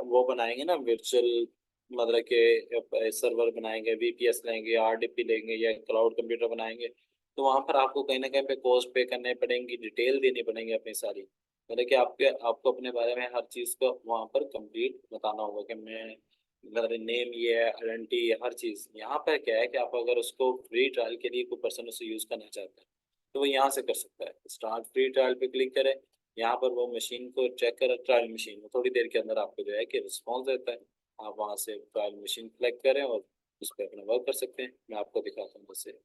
वो बनाएंगे ना वर्चुअल, मतलब के सर्वर बनाएंगे, वीपीएस लेंगे, आरडीपी लेंगे या क्लाउड कंप्यूटर बनाएंगे, तो वहाँ पर आपको कहीं ना कहीं पे कॉस्ट पे करने पड़ेंगी, डिटेल देनी पड़ेंगी अपनी सारी। मतलब कि आपके आपको अपने बारे में हर चीज़ को वहाँ पर कंप्लीट बताना होगा कि मैं, मेरा नेम ये है, आइडेंटिटी ये, हर चीज़। यहाँ पर क्या है कि आप अगर उसको फ्री ट्रायल के लिए कोई पर्सन उसे यूज़ करना चाहता है तो वो यहाँ से कर सकता है। स्टार्ट फ्री ट्रायल पे क्लिक करें, यहाँ पर वो मशीन को चेक करें, ट्रायल मशीन में थोड़ी देर के अंदर आपको जो है कि रिस्पॉन्स देता है। आप वहाँ से ट्रायल मशीन सेलेक्ट करें और उस पर अपना वर्क कर सकते हैं। मैं आपको दिखाता हूँ जैसे।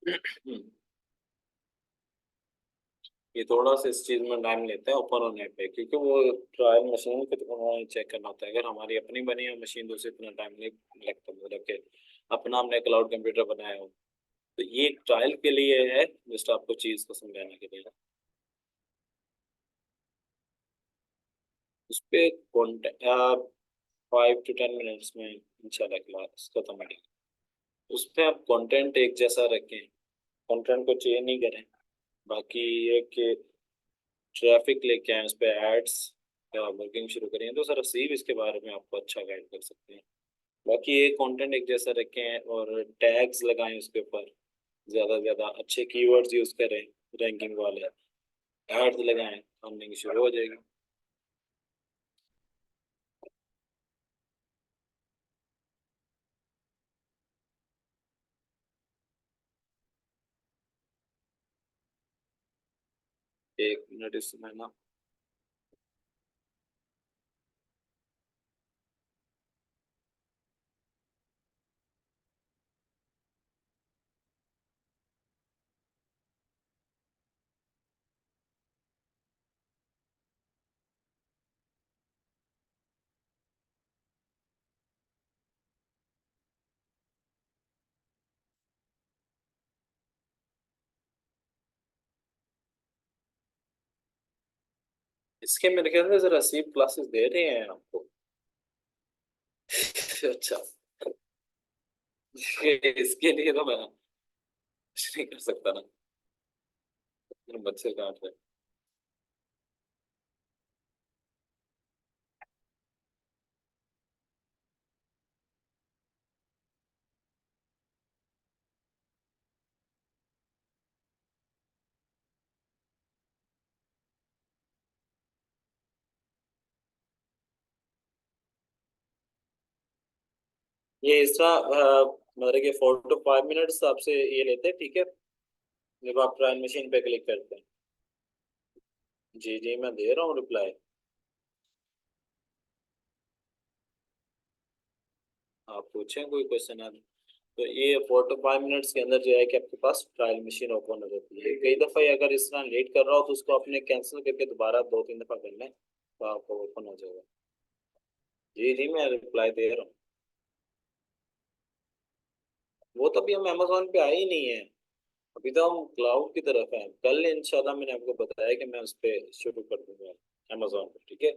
हम्म, ये थोड़ा सा इस चीज़ में टाइम लेता है ओपन होने पे, क्योंकि वो ट्रायल मशीन को तो उन्होंने चेक करना होता है। अगर हमारी अपनी बनी हुई मशीन तो उसे इतना टाइम नहीं लगता, मतलब कि अपना हमने क्लाउड कंप्यूटर बनाया हो। तो ये ट्रायल के लिए है, जस्ट आपको चीज़ को समझाने के लिए। उस पे 5 to 10 मिनट्स में इंशाल्लाह क्लास खत्म हो जाएगी। उस पे आप कंटेंट एक जैसा रखें, कंटेंट को चेंज नहीं करें। बाकी ये कि ट्रैफिक लेके आए, उस पे एड्स वर्किंग शुरू करें, तो सर सीव इसके बारे में आपको अच्छा गाइड कर सकते हैं। बाकी ये कंटेंट एक जैसा रखें और टैग्स लगाएं उसके ऊपर, ज़्यादा से ज़्यादा अच्छे कीवर्ड्स यूज़ करें, रैंकिंग वाले एड्स लगाएं, अर्निंग शुरू हो जाएगी। एक मिनट इसमें ना, इसके मेरे ख्याल से सर 80 क्लासेस दे रहे हैं आपको। अच्छा। इसके लिए तो मैं कुछ नहीं कर सकता ना, मेरे बच्चे काट रहे हैं। ये इसका मतलब कि 4 to 5 मिनट्स आपसे ये लेते हैं, ठीक है, जब आप ट्रायल मशीन पे क्लिक करते हैं। जी जी, मैं दे रहा हूँ रिप्लाई। आप पूछें कोई क्वेश्चन आप। तो ये 4 to 5 मिनट्स के अंदर जो है कि आपके पास ट्रायल मशीन ओपन हो जाती है। कई दफ़ा ये अगर इस तरह लेट कर रहा हो तो उसको आपने कैंसिल करके दोबारा 2-3 दफ़ा करना है, तो आपको ओपन हो जाएगा। जी जी, मैं रिप्लाई दे रहा हूँ। वो तो अभी हम अमेजोन पे आए ही नहीं है, अभी तो हम क्लाउड की तरफ है। कल इंशाल्लाह मैंने आपको बताया कि मैं उस पे शुरू कर दूंगा अमेजोन पे, ठीक है।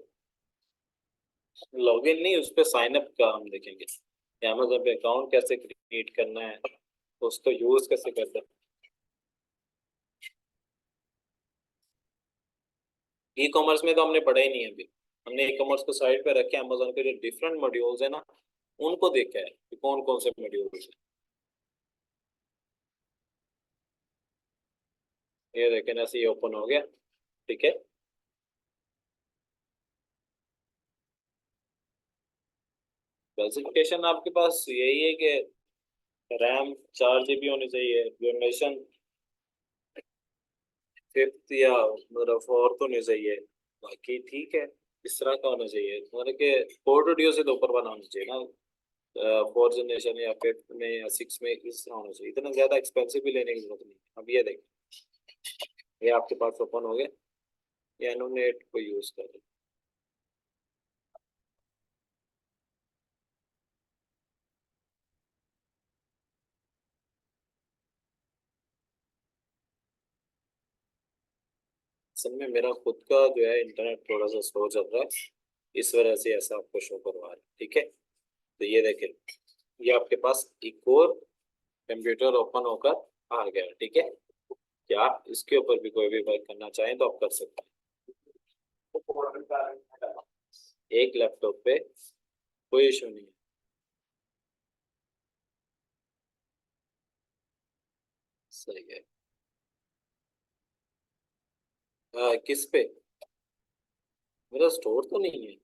लॉगिन नहीं, उस पे साइन अप का हम देखेंगे कि अमेजोन पे अकाउंट कैसे क्रिएट करना है, उसको यूज कैसे करना है। ई कॉमर्स में तो हमने पढ़ा ही नहीं है अभी। हमने ई कॉमर्स को साइड पे रखे, अमेजोन के जो डिफरेंट मॉड्यूल्स है ना, उनको देखा है कि कौन कौन से मॉड्यूल्स है। ये देखें ना, ये ओपन हो गया, ठीक है। स्पेसिफिकेशन आपके पास यही है कि रैम 4 GB होनी चाहिए, जनरेशन 5th या मतलब 4th होनी चाहिए। बाकी ठीक है, इस तरह का होना चाहिए, मतलब कि 4 से तो ऊपर वाला होना चाहिए ना। 4th जनरेशन या 5th में या 6th में इस तरह होना चाहिए, इतना ज्यादा एक्सपेंसिव भी लेने की जरूरत नहीं। अब ये देखें, ये आपके पास ओपन हो गया, ये एनोनेट को यूज कर रहे हैं। असल में मेरा खुद का जो है इंटरनेट थोड़ा सा स्लो चल रहा है, इस वजह से ऐसा आपको शो करवा रहा है, ठीक है। तो ये देखें, ये आपके पास एक और कंप्यूटर ओपन होकर आ गया, ठीक है। क्या इसके ऊपर भी कोई भी वर्क करना चाहें तो आप कर सकते हैं, एक लैपटॉप पे कोई इशू नहीं है। सही है। किस पे? मेरा स्टोर तो नहीं है।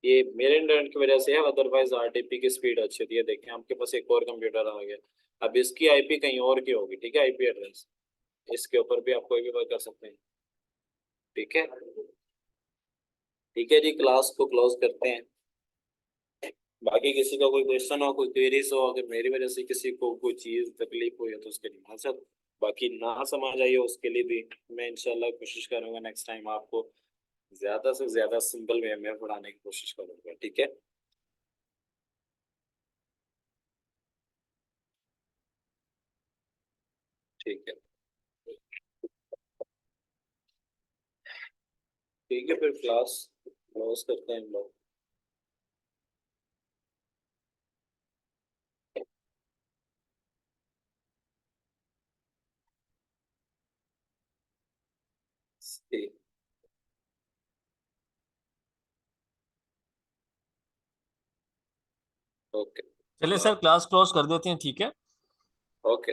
ये मेरे इंटरनेट की वजह से है, अदरवाइज आरटीपी की स्पीड अच्छी होती है। देखें, आपके पास एक और कंप्यूटर आ गया, अब इसकी आईपी कहीं और की होगी, ठीक है, आईपी एड्रेस। इसके ऊपर भी आप कोई भी वर्क कर सकते हैं, ठीक है। ठीक है जी, क्लास को क्लोज करते हैं। बाकी किसी का कोई क्वेश्चन हो, कोई क्वेरीज हो, अगर मेरी वजह से किसी को कोई चीज तकलीफ हुई है तो उसके लिए माजरत। बाकी ना समझ आई हो उसके लिए भी मैं इंशाल्लाह कोशिश करूंगा नेक्स्ट टाइम आपको ज्यादा से ज्यादा सिंपल वे में पढ़ाने की कोशिश करूंगा, ठीक है। ठीक है। ठीक है, फिर क्लास क्लोज करते हैं हम लोग। ठीक। ओके। चलिए सर, क्लास क्लोज कर देते हैं, ठीक है। ओके।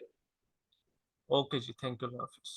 ओके जी, थैंक यू, अल्लाह हाफिज।